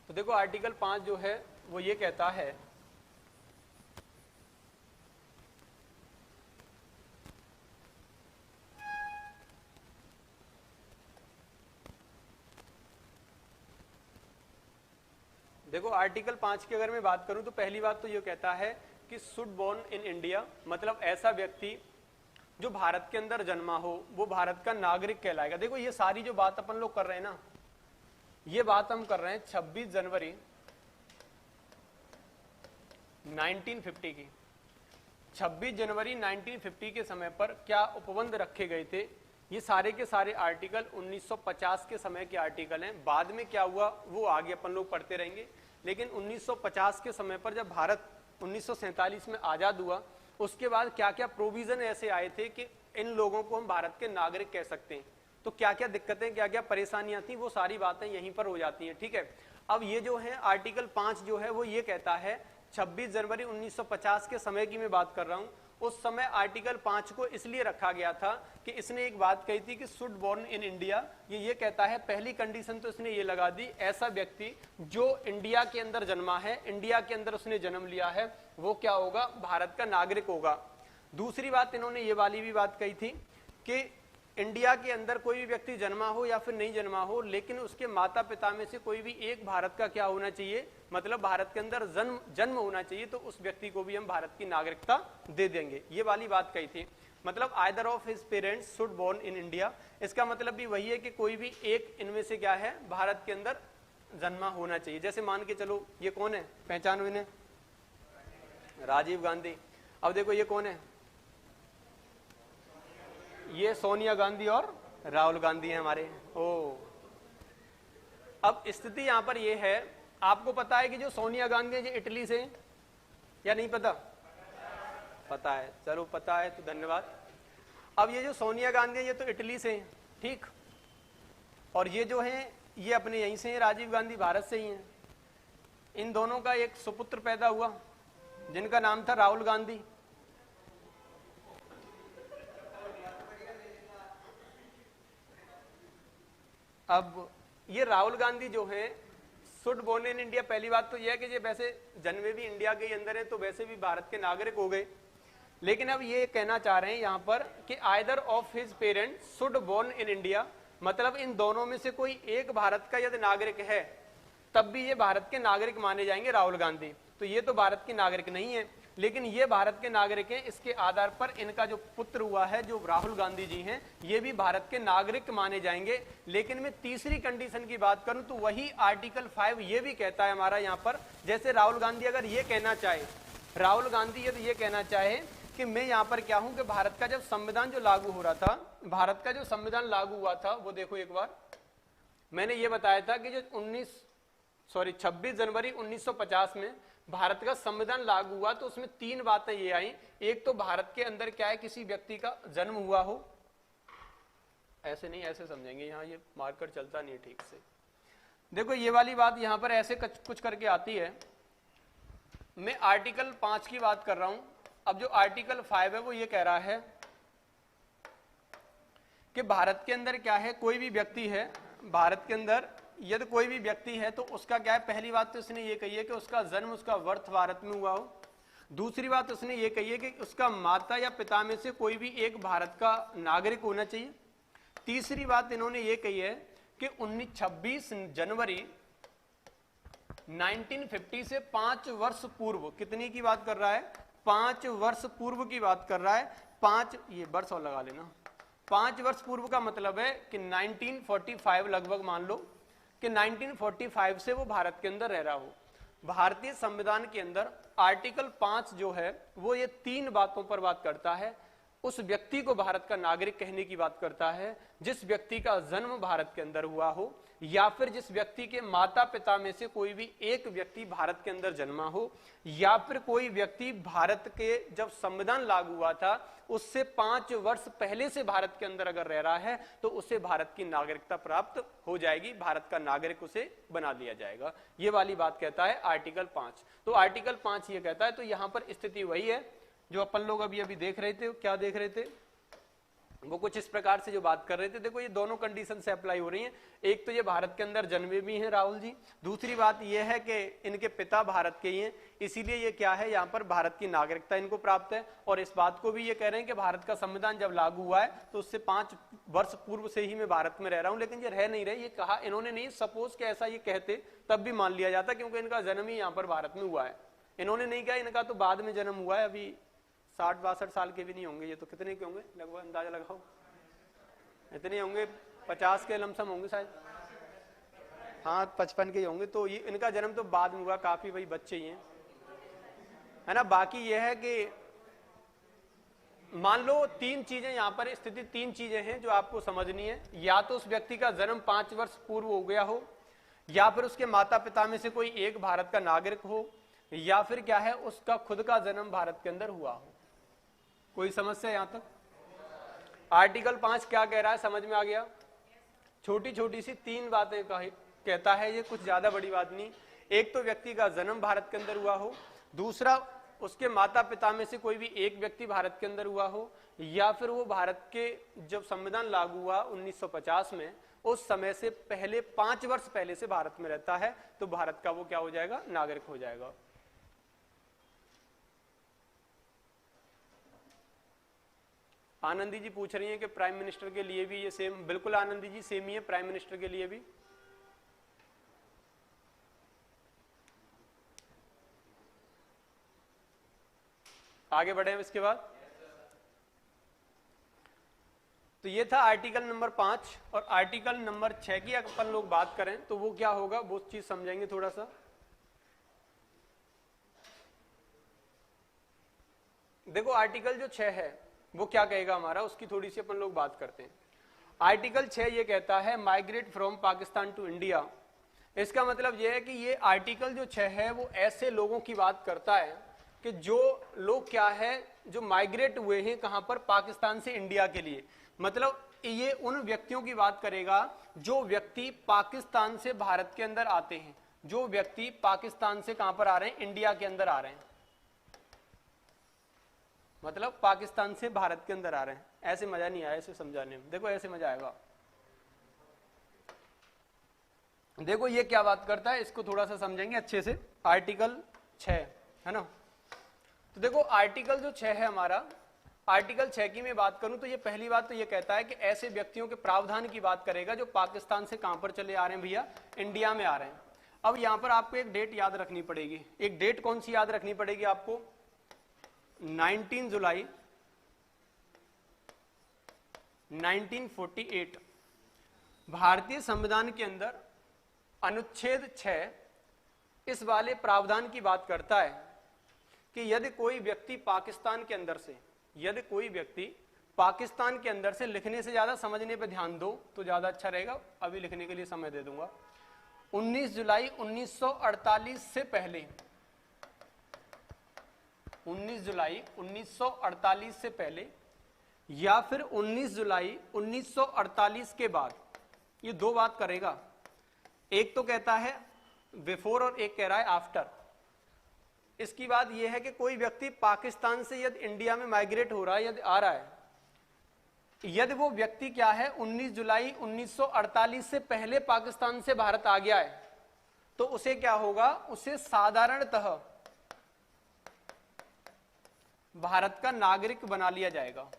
तो देखो आर्टिकल 5 जो है वो ये कहता है देखो आर्टिकल 5 की अगर मैं बात करूं तो पहली बात तो ये कहता है कि शुड बोर्न इन इंडिया, मतलब ऐसा व्यक्ति जो भारत के अंदर जन्मा हो वो भारत का नागरिक कहलाएगा। देखो ये सारी जो बात अपन लोग कर रहे हैं ना, ये बात हम कर रहे हैं 26 जनवरी 1950 की। 26 जनवरी 1950 के समय पर क्या उपबंध रखे गए थे? ये सारे के सारे आर्टिकल 1950 के समय के आर्टिकल हैं। बाद में क्या हुआ वो आगे अपन लोग पढ़ते रहेंगे, लेकिन 1950 के समय पर जब भारत 1947 में आजाद हुआ उसके बाद क्या क्या प्रोविजन ऐसे आए थे कि इन लोगों को हम भारत के नागरिक कह सकते हैं। तो क्या क्या दिक्कतें, क्या क्या परेशानियां थी, वो सारी बातें यहीं पर हो जाती हैं। ठीक है, अब ये जो है आर्टिकल 5 जो है वो ये कहता है 26 जनवरी 1950 के समय की मैं बात कर रहा हूं। उस समय आर्टिकल 5 को इसलिए रखा गया था कि इसने एक बात कही थी कि शुड बोर्न इन इंडिया। ये कहता है, पहली कंडीशन तो इसने ये लगा दी, ऐसा व्यक्ति जो इंडिया के अंदर जन्मा है, इंडिया के अंदर उसने जन्म लिया है, वो क्या होगा? भारत का नागरिक होगा। दूसरी बात इन्होंने ये वाली भी बात कही थी कि इंडिया के अंदर कोई भी व्यक्ति जन्मा हो या फिर नहीं जन्मा हो, लेकिन उसके माता पिता में से कोई भी एक भारत का क्या होना चाहिए, मतलब भारत के अंदर जन्म होना चाहिए, तो उस व्यक्ति को भी हम भारत की नागरिकता दे देंगे। ये वाली बात कही थी, मतलब either of his parents should born in India. इसका मतलब भी वही है कि कोई भी एक इनमें से क्या है, भारत के अंदर जन्मा होना चाहिए। जैसे मान के चलो ये कौन है, पहचानो इन्हें, राजीव गांधी। अब देखो ये कौन है, ये सोनिया गांधी और राहुल गांधी हैं हमारे। ओ, अब स्थिति यहां पर ये है, आपको पता है कि जो सोनिया गांधी है ये इटली से, या नहीं पता? पता है, चलो पता है तो धन्यवाद। अब ये जो सोनिया गांधी है ये तो इटली से हैं, ठीक, और ये जो है ये अपने यहीं से हैं, राजीव गांधी भारत से ही हैं। इन दोनों का एक सुपुत्र पैदा हुआ जिनका नाम था राहुल गांधी। अब ये राहुल गांधी जो है शुड बोर्न इन इंडिया, पहली बात तो यह है कि ये वैसे जन्मे भी इंडिया के अंदर है तो वैसे भी भारत के नागरिक हो गए, लेकिन अब ये कहना चाह रहे हैं यहाँ पर कि either of his parents should born in India, मतलब इन दोनों में से कोई एक भारत का यदि नागरिक है तब भी ये भारत के नागरिक माने जाएंगे राहुल गांधी। तो ये तो भारत के नागरिक नहीं है, लेकिन ये भारत के नागरिक हैं, इसके आधार पर इनका जो पुत्र हुआ है जो राहुल गांधी जी हैं ये भी भारत के नागरिक माने जाएंगे। लेकिन मैं तीसरी कंडीशन की बात करूं तो वही आर्टिकल 5 ये भी कहता है हमारा यहाँ पर, जैसे राहुल गांधी अगर ये कहना चाहे, राहुल गांधी यदि ये कहना चाहे कि मैं यहाँ पर क्या हूं कि भारत का जब संविधान जो लागू हो रहा था, भारत का जो संविधान लागू हुआ था वो देखो एक बार मैंने ये बताया था कि जो 26 जनवरी 1950 में भारत का संविधान लागू हुआ तो उसमें 3 बातें ये आई। एक तो भारत के अंदर क्या है किसी व्यक्ति का जन्म हुआ हो, ऐसे नहीं ऐसे समझेंगे, यहाँ ये मार्कर चलता नहीं है ठीक से, देखो ये वाली बात यहाँ पर ऐसे कुछ करके आती है। मैं आर्टिकल 5 की बात कर रहा हूं, अब जो आर्टिकल 5 है वो ये कह रहा है कि भारत के अंदर क्या है, कोई भी व्यक्ति है भारत के अंदर यदि कोई भी व्यक्ति है तो उसका क्या है, पहली बात तो इसने ये कही है कि उसका जन्म उसका वर्थ भारत में हुआ हो। दूसरी बात उसने ये कही है कि उसका माता या पिता में से कोई भी एक भारत का नागरिक होना चाहिए। तीसरी बात इन्होंने ये कही है कि 26 जनवरी 1950 से 5 वर्ष पूर्व, कितनी की बात कर रहा है, 5 वर्ष पूर्व की बात कर रहा है। 5 ये वर्ष और लगा लेना, 5 वर्ष पूर्व का मतलब है कि 1945 लगभग मान लो कि 1945 से वो भारत के अंदर रह रहा हो। भारतीय संविधान के अंदर आर्टिकल 5 जो है वो ये 3 बातों पर बात करता है। उस व्यक्ति को भारत का नागरिक कहने की बात करता है जिस व्यक्ति का जन्म भारत के अंदर हुआ हो, या फिर जिस व्यक्ति के माता पिता में से कोई भी एक व्यक्ति भारत के अंदर जन्मा हो, या फिर कोई व्यक्ति भारत के जब संविधान लागू हुआ था उससे 5 वर्ष पहले से भारत के अंदर अगर रह रहा है तो उसे भारत की नागरिकता प्राप्त हो जाएगी, भारत का नागरिक उसे बना दिया जाएगा। ये वाली बात कहता है आर्टिकल 5। तो आर्टिकल 5 ये कहता है, तो यहां पर स्थिति वही है जो अपन लोग अभी देख रहे थे। क्या देख रहे थे, वो कुछ इस प्रकार से जो बात कर रहे थे, देखो ये दोनों कंडीशन से अप्लाई हो रही हैं। एक तो ये भारत के अंदर जन्मे भी हैं राहुल जी, दूसरी बात ये है कि इनके पिता भारत के ही हैं, इसीलिए ये क्या है यहाँ पर भारत की नागरिकता इनको प्राप्त है। और इस बात को भी ये कह रहे हैं कि भारत का संविधान जब लागू हुआ है तो उससे 5 वर्ष पूर्व से ही मैं भारत में रह रहा हूँ, लेकिन ये रह नहीं रहे, ये कहा इन्होंने नहीं, सपोज कि ऐसा ये कहते तब भी मान लिया जाता क्योंकि इनका जन्म ही यहाँ पर भारत में हुआ है। इन्होंने नहीं कहा, इनका तो बाद में जन्म हुआ है, अभी 60-62 साल के भी नहीं होंगे, ये तो कितने के होंगे लगभग अंदाजा लगाओ, इतने होंगे 50 के लमसम होंगे शायद, हाँ 55 के ही होंगे। तो ये इनका जन्म तो बाद में हुआ, काफी भाई बच्चे ही हैं, है ना। बाकी ये है कि मान लो 3 चीजें यहाँ पर स्थिति 3 चीजें हैं जो आपको समझनी है। या तो उस व्यक्ति का जन्म 5 वर्ष पूर्व हो गया हो, या फिर उसके माता पिता में से कोई एक भारत का नागरिक हो, या फिर क्या है उसका खुद का जन्म भारत के अंदर हुआ हो। कोई समस्या यहां तक? आर्टिकल 5 क्या कह रहा है, समझ में आ गया? छोटी छोटी सी 3 बातें कहता है, ये कुछ ज्यादा बड़ी बात नहीं। एक तो व्यक्ति का जन्म भारत के अंदर हुआ हो, दूसरा उसके माता पिता में से कोई भी एक व्यक्ति भारत के अंदर हुआ हो, या फिर वो भारत के जब संविधान लागू हुआ 1950 में उस समय से पहले 5 वर्ष पहले से भारत में रहता है, तो भारत का वो क्या हो जाएगा, नागरिक हो जाएगा। आनंदी जी पूछ रही हैं कि प्राइम मिनिस्टर के लिए भी ये सेम, बिल्कुल आनंदी जी सेम ही है प्राइम मिनिस्टर के लिए भी। आगे बढ़े इसके बाद, तो ये था आर्टिकल नंबर 5। और आर्टिकल नंबर 6 की अपन लोग बात करें तो वो क्या होगा, वो चीज समझेंगे थोड़ा सा। देखो आर्टिकल जो 6 है वो क्या कहेगा हमारा, उसकी थोड़ी सी अपन लोग बात करते हैं। आर्टिकल 6 ये कहता है migrate from Pakistan to India. इसका मतलब ये है कि ये आर्टिकल जो 6 है वो ऐसे लोगों की बात करता है कि जो लोग क्या है, जो माइग्रेट हुए हैं कहां पर, पाकिस्तान से इंडिया के लिए। मतलब ये उन व्यक्तियों की बात करेगा जो व्यक्ति पाकिस्तान से भारत के अंदर आते हैं, जो व्यक्ति पाकिस्तान से कहां पर आ रहे हैं, इंडिया के अंदर आ रहे हैं, मतलब पाकिस्तान से भारत के अंदर आ रहे हैं। ऐसे मजा नहीं आया इसे समझाने में, देखो ऐसे मजा आएगा। देखो ये क्या बात करता है, इसको थोड़ा सा समझेंगे अच्छे से। आर्टिकल 6 है ना, तो देखो आर्टिकल जो 6 है हमारा, आर्टिकल 6 की मैं बात करूं तो ये पहली बात तो ये कहता है कि ऐसे व्यक्तियों के प्रावधान की बात करेगा जो पाकिस्तान से कहां पर चले आ रहे हैं भैया, इंडिया में आ रहे हैं। अब यहां पर आपको एक डेट याद रखनी पड़ेगी। एक डेट कौन सी याद रखनी पड़ेगी आपको? 19 जुलाई 1948 भारतीय संविधान के अंदर अनुच्छेद 6 इस वाले प्रावधान की बात करता है कि यदि कोई व्यक्ति पाकिस्तान के अंदर से, यदि कोई व्यक्ति पाकिस्तान के अंदर से, लिखने से ज्यादा समझने पे ध्यान दो तो ज्यादा अच्छा रहेगा, अभी लिखने के लिए समय दे दूंगा। 19 जुलाई 1948 से पहले, 19 जुलाई 1948 से पहले या फिर 19 जुलाई 1948 के बाद, ये दो बात करेगा। एक तो कहता है बिफोर और एक कह रहा है आफ्टर। इसकी बात यह है कि कोई व्यक्ति पाकिस्तान से यदि इंडिया में माइग्रेट हो रहा है, यदि आ रहा है, यदि वो व्यक्ति क्या है 19 जुलाई 1948 से पहले पाकिस्तान से भारत आ गया है, तो उसे क्या होगा, उसे साधारणतः भारत का नागरिक बना लिया जाएगा।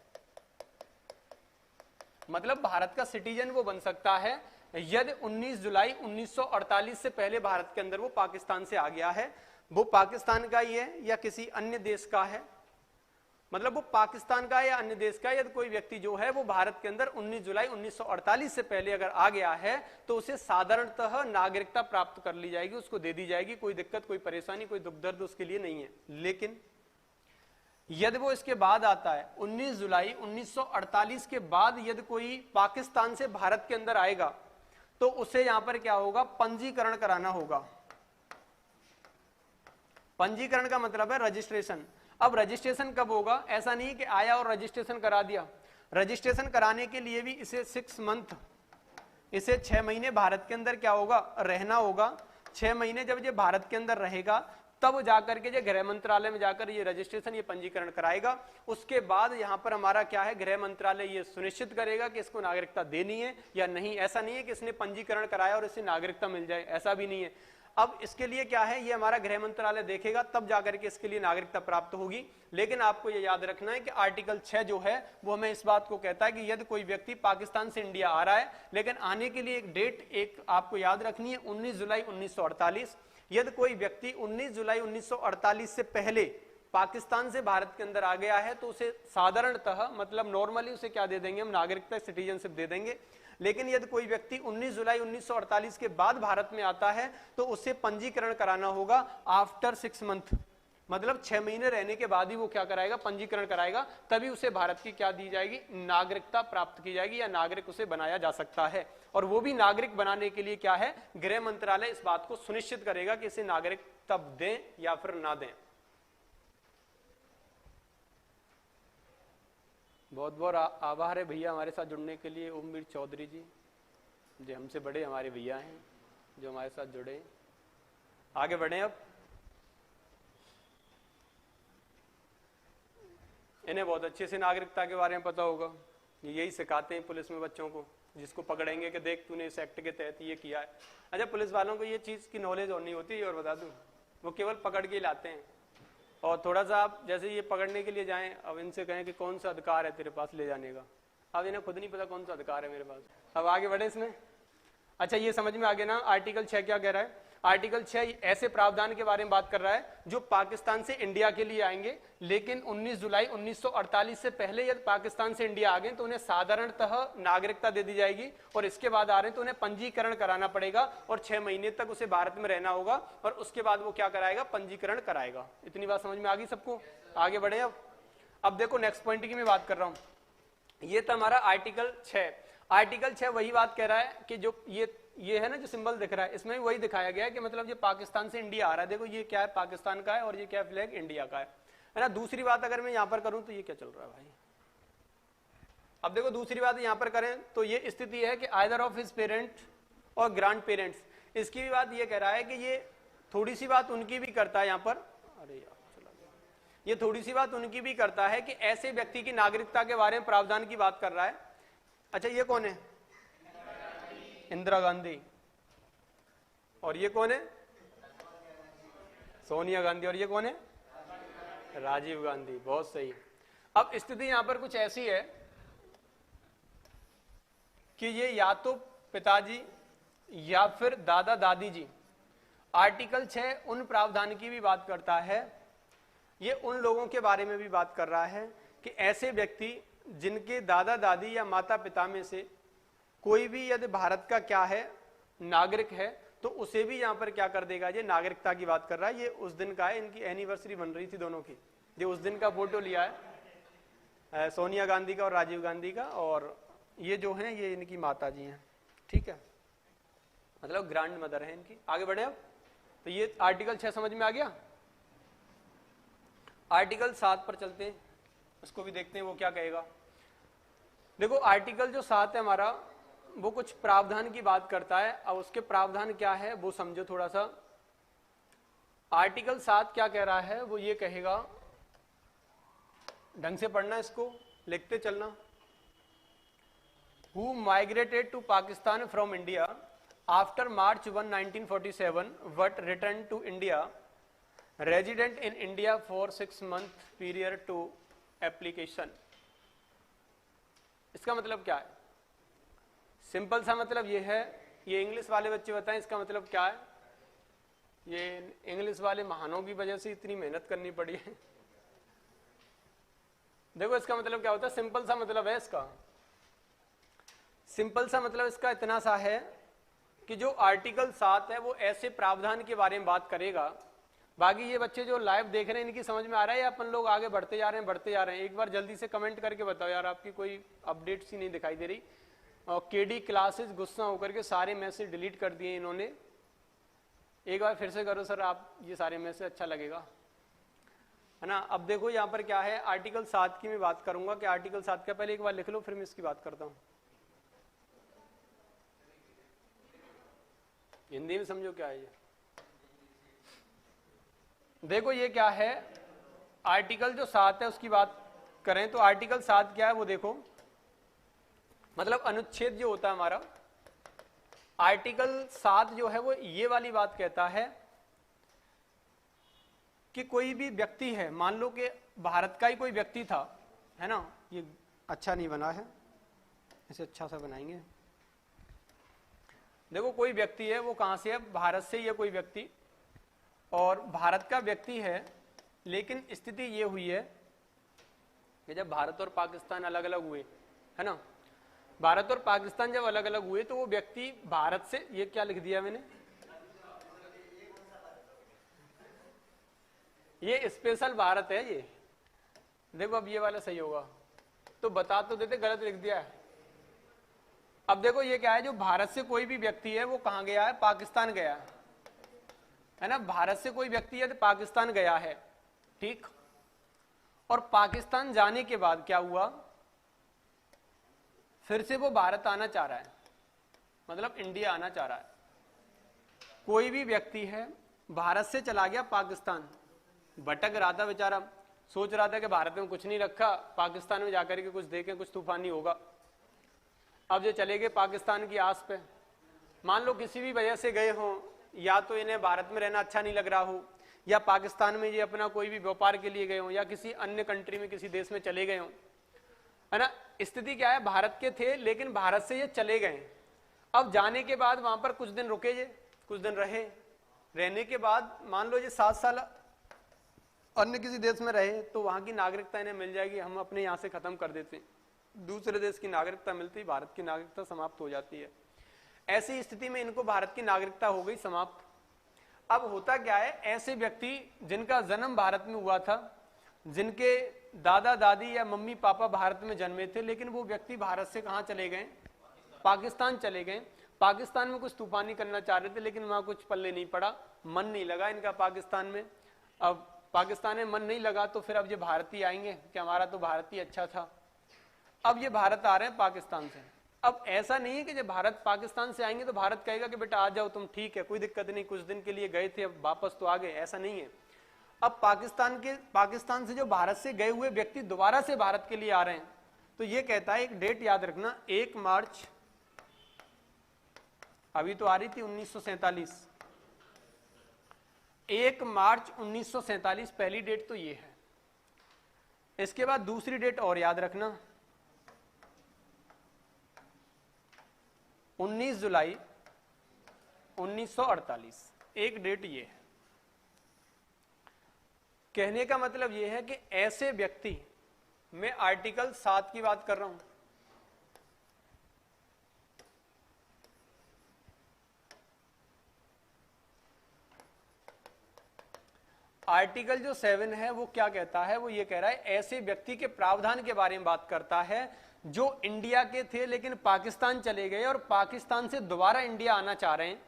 मतलब भारत का सिटीजन वो बन सकता है यदि 19 जुलाई 1948 से पहले भारत के अंदर वो पाकिस्तान से आ गया है। वो पाकिस्तान का ही है या किसी अन्य देश का है, मतलब वो पाकिस्तान का या अन्य देश का, यदि कोई व्यक्ति जो है वो भारत के अंदर 19 जुलाई 1948 से पहले अगर आ गया है तो उसे साधारणतः नागरिकता प्राप्त कर ली जाएगी, उसको दे दी जाएगी। कोई दिक्कत, कोई परेशानी, कोई दुख दर्द उसके लिए नहीं है। लेकिन यदि वो इसके बाद आता है 19 जुलाई 1948 के बाद यदि कोई पाकिस्तान से भारत के अंदर आएगा तो उसे यहां पर क्या होगा, पंजीकरण कराना होगा। पंजीकरण का मतलब है रजिस्ट्रेशन। अब रजिस्ट्रेशन कब होगा? ऐसा नहीं कि आया और रजिस्ट्रेशन करा दिया। रजिस्ट्रेशन कराने के लिए भी इसे 6 मंथ, इसे 6 महीने भारत के अंदर क्या होगा, रहना होगा। 6 महीने जब ये भारत के अंदर रहेगा तब जाकर के ये गृह मंत्रालय में जाकर ये रजिस्ट्रेशन, ये पंजीकरण कराएगा। उसके बाद यहाँ पर हमारा क्या है, गृह मंत्रालय ये सुनिश्चित करेगा कि इसको नागरिकता देनी है या नहीं। ऐसा नहीं है कि इसने पंजीकरण कराया और इसे नागरिकता मिल जाए, ऐसा भी नहीं है। अब इसके लिए क्या है, ये हमारा गृह मंत्रालय देखेगा, तब जाकर के इसके लिए नागरिकता प्राप्त होगी। लेकिन आपको ये याद रखना है कि आर्टिकल 6 जो है वो हमें इस बात को कहता है कि यदि कोई व्यक्ति पाकिस्तान से इंडिया आ रहा है, लेकिन आने के लिए एक डेट एक आपको याद रखनी है, 19 जुलाई 1948। यदि कोई व्यक्ति 19 जुलाई 1948 से पहले पाकिस्तान से भारत के अंदर आ गया है तो उसे साधारणतः, मतलब नॉर्मली उसे क्या दे देंगे हम, नागरिकता, सिटीजनशिप दे देंगे। लेकिन यदि कोई व्यक्ति 19 जुलाई 1948 के बाद भारत में आता है तो उसे पंजीकरण कराना होगा आफ्टर 6 मंथ, मतलब 6 महीने रहने के बाद ही वो क्या कराएगा, पंजीकरण कराएगा। तभी उसे भारत की क्या दी जाएगी, नागरिकता प्राप्त की जाएगी या नागरिक उसे बनाया जा सकता है। और वो भी नागरिक बनाने के लिए क्या है, गृह मंत्रालय इस बात को सुनिश्चित करेगा कि इसे नागरिकता दें या फिर ना दें। बहुत बहुत आभार है भैया हमारे साथ जुड़ने के लिए। ओमवीर चौधरी जी, जो हमसे बड़े हमारे भैया हैं, जो हमारे साथ जुड़े। आगे बढ़े। अब इन्हें बहुत अच्छे से नागरिकता के बारे में पता होगा, यही सिखाते हैं पुलिस में बच्चों को, जिसको पकड़ेंगे कि देख तूने इस एक्ट के तहत ये किया है। अच्छा, पुलिस वालों को ये चीज की नॉलेज और नहीं होती, और बता दूं, वो केवल पकड़ के लाते हैं। और थोड़ा सा आप जैसे ये पकड़ने के लिए जाएं, अब इनसे कहें कि कौन सा अधिकार है तेरे पास ले जाने का, अब इन्हें खुद नहीं पता कौन सा अधिकार है मेरे पास। अब आगे बढ़े इसमें। अच्छा, ये समझ में आ गया ना आर्टिकल 6 क्या कह रहा है। आर्टिकल 6 ऐसे प्रावधान के बारे में बात कर रहा है जो पाकिस्तान से इंडिया के लिए आएंगे, लेकिन 19 जुलाई 1948 से पहले यदि पाकिस्तान से इंडिया आ गए तो उन्हें साधारणतः नागरिकता दे दी जाएगी। और इसके बाद आ रहे हैं तो उन्हें पंजीकरण कराना पड़ेगा और 6 महीने तक उसे भारत में रहना होगा। और उसके बाद वो क्या कराएगा, पंजीकरण कराएगा। इतनी बात समझ में आ गई सबको? आगे बढ़े। अब देखो नेक्स्ट पॉइंट की मैं बात कर रहा हूं। ये था हमारा आर्टिकल 6। आर्टिकल 6 वही बात कह रहा है कि जो ये है ना, जो सिंबल दिख रहा है, इसमें वही दिखाया गया है कि मतलब ये पाकिस्तान से इंडिया आ रहा है। देखो ये क्या है, पाकिस्तान का है, और ये क्या फ्लैग, इंडिया का है ना। दूसरी बात अगर मैं यहां पर करूं तो ये क्या चल रहा है भाई। अब देखो दूसरी बात यहां पर करें तो ये स्थिति है कि आइदर ऑफ हिज पेरेंट और ग्रैंड पेरेंट्स। इसकी भी बात ये कह रहा है कि ये थोड़ी सी बात उनकी भी करता है यहां पर, अरे यार चला गया, ये थोड़ी सी बात उनकी भी करता है कि ऐसे व्यक्ति की नागरिकता के बारे में प्रावधान की बात कर रहा है। अच्छा, ये कौन है, इंदिरा गांधी। और ये कौन है? सोनिया गांधी। और ये कौन है? राजीव गांधी। बहुत सही। अब स्थिति यहां पर कुछ ऐसी है कि ये या तो पिताजी या फिर दादा दादी जी। आर्टिकल 6 उन प्रावधान की भी बात करता है, ये उन लोगों के बारे में भी बात कर रहा है कि ऐसे व्यक्ति जिनके दादा दादी या माता पिता में से कोई भी यदि भारत का क्या है, नागरिक है, तो उसे भी यहां पर क्या कर देगा। ये नागरिकता की बात कर रहा है। ये उस दिन का है, इनकी एनिवर्सरी बन रही थी दोनों की। ये उस दिन का फोटो लिया है सोनिया गांधी का और राजीव गांधी का, और ये जो है ये इनकी माता जी हैं। ठीक है, मतलब ग्रैंड मदर है इनकी। आगे बढ़े अब। तो ये आर्टिकल 6 समझ में आ गया। आर्टिकल 7 पर चलते हैं, उसको भी देखते हैं वो क्या कहेगा। देखो आर्टिकल जो 7 है हमारा, वो कुछ प्रावधान की बात करता है। अब उसके प्रावधान क्या है वो समझो थोड़ा सा। आर्टिकल 7 क्या कह रहा है, वो ये कहेगा, ढंग से पढ़ना, इसको लिखते चलना। Who migrated to Pakistan from India after March 1, 1947 but returned to India, resident in India for 6-month period to application। इसका मतलब क्या है? सिंपल सा मतलब ये है, ये इंग्लिश वाले बच्चे बताएं इसका मतलब क्या है। ये इंग्लिश वाले महानों की वजह से इतनी मेहनत करनी पड़ी है। देखो इसका मतलब क्या होता है, सिंपल सा मतलब है इसका। सिंपल सा मतलब इसका इतना सा है कि जो आर्टिकल 7 है वो ऐसे प्रावधान के बारे में बात करेगा। बाकी ये बच्चे जो लाइव देख रहे हैं इनकी समझ में आ रहा है या अपन लोग आगे बढ़ते जा रहे हैं? एक बार जल्दी से कमेंट करके बताओ यार, आपकी कोई अपडेट सी नहीं दिखाई दे रही। और केडी क्लासेस गुस्सा होकर के सारे मैसेज डिलीट कर दिए इन्होंने। एक बार फिर से करो सर आप ये सारे मैसेज, अच्छा लगेगा, है ना। अब देखो यहाँ पर क्या है, आर्टिकल 7 की मैं बात करूंगा कि आर्टिकल 7 का पहले एक बार लिख लो, फिर मैं इसकी बात करता हूं। हिंदी में समझो क्या है ये। देखो ये क्या है, आर्टिकल जो 7 है उसकी बात करें तो आर्टिकल 7 क्या है वो देखो, मतलब अनुच्छेद जो होता है हमारा, आर्टिकल 7 जो है वो ये वाली बात कहता है कि कोई भी व्यक्ति है, मान लो कि भारत का ही कोई व्यक्ति था, है ना। ये अच्छा नहीं बना है, इसे अच्छा सा बनाएंगे। देखो कोई व्यक्ति है, वो कहां से है, भारत से ही है कोई व्यक्ति, और भारत का व्यक्ति है, लेकिन स्थिति ये हुई है कि जब भारत और पाकिस्तान अलग अलग हुए, है ना, भारत और पाकिस्तान जब अलग अलग हुए तो वो व्यक्ति भारत से, ये क्या लिख दिया मैंने, ये स्पेशल भारत है ये। देखो अब ये वाला सही होगा तो बता तो देते, गलत लिख दिया है। अब देखो ये क्या है, जो भारत से कोई भी व्यक्ति है वो कहां गया है, पाकिस्तान गया है ना। भारत से कोई व्यक्ति है तो पाकिस्तान गया है, ठीक। और पाकिस्तान जाने के बाद क्या हुआ, फिर से वो भारत आना चाह रहा है, मतलब इंडिया आना चाह रहा है। कोई भी व्यक्ति है भारत से चला गया पाकिस्तान, भटक रहा था बेचारा, सोच रहा था कि भारत में कुछ नहीं रखा, पाकिस्तान में जाकर के कुछ देखें, कुछ तूफानी होगा। अब जो चले गए पाकिस्तान की आस पे, मान लो किसी भी वजह से गए हों, या तो इन्हें भारत में रहना अच्छा नहीं लग रहा हो, या पाकिस्तान में ये अपना कोई भी व्यापार के लिए गए हों, या किसी अन्य कंट्री में किसी देश में चले गए हों, है ना। स्थिति क्या है, भारत के थे लेकिन भारत से ये चले गए। अब जाने के बाद वहां पर कुछ दिन रुके, ये कुछ दिन रहे, रहने के बाद मान लो ये 7 साल अन्य किसी देश में रहे तो वहां की नागरिकता इन्हें मिल जाएगी, हम अपने यहाँ से खत्म कर देते हैं, दूसरे देश की नागरिकता मिलती, भारत की नागरिकता समाप्त हो जाती है। ऐसी स्थिति में इनको भारत की नागरिकता हो गई समाप्त। अब होता क्या है, ऐसे व्यक्ति जिनका जन्म भारत में हुआ था, जिनके दादा दादी या मम्मी पापा भारत में जन्मे थे, लेकिन वो व्यक्ति भारत से कहां चले गए, पाकिस्तान चले गए। पाकिस्तान में कुछ तूफानी करना चाह रहे थे लेकिन वहां कुछ पल्ले नहीं पड़ा, मन नहीं लगा इनका पाकिस्तान में। अब पाकिस्तान में मन नहीं लगा तो फिर अब ये भारत ही आएंगे कि हमारा तो भारत ही अच्छा था। अब ये भारत आ रहे हैं पाकिस्तान से। अब ऐसा नहीं है कि जब भारत पाकिस्तान से आएंगे तो भारत कहेगा कि बेटा आ जाओ तुम, ठीक है कोई दिक्कत नहीं, कुछ दिन के लिए गए थे अब वापस तो आ गए, ऐसा नहीं है। अब पाकिस्तान से जो भारत से गए हुए व्यक्ति दोबारा से भारत के लिए आ रहे हैं, तो ये कहता है, एक डेट याद रखना, 1 मार्च, अभी तो आ रही थी 1947, 1 मार्च 1947 पहली डेट तो ये है। इसके बाद दूसरी डेट और याद रखना, 19 जुलाई 1948, एक डेट ये है। कहने का मतलब ये है कि ऐसे व्यक्ति, मैं आर्टिकल 7 की बात कर रहा हूं, आर्टिकल जो 7 है वो क्या कहता है, वो ये कह रहा है ऐसे व्यक्ति के प्रावधान के बारे में बात करता है जो इंडिया के थे लेकिन पाकिस्तान चले गए और पाकिस्तान से दोबारा इंडिया आना चाह रहे हैं,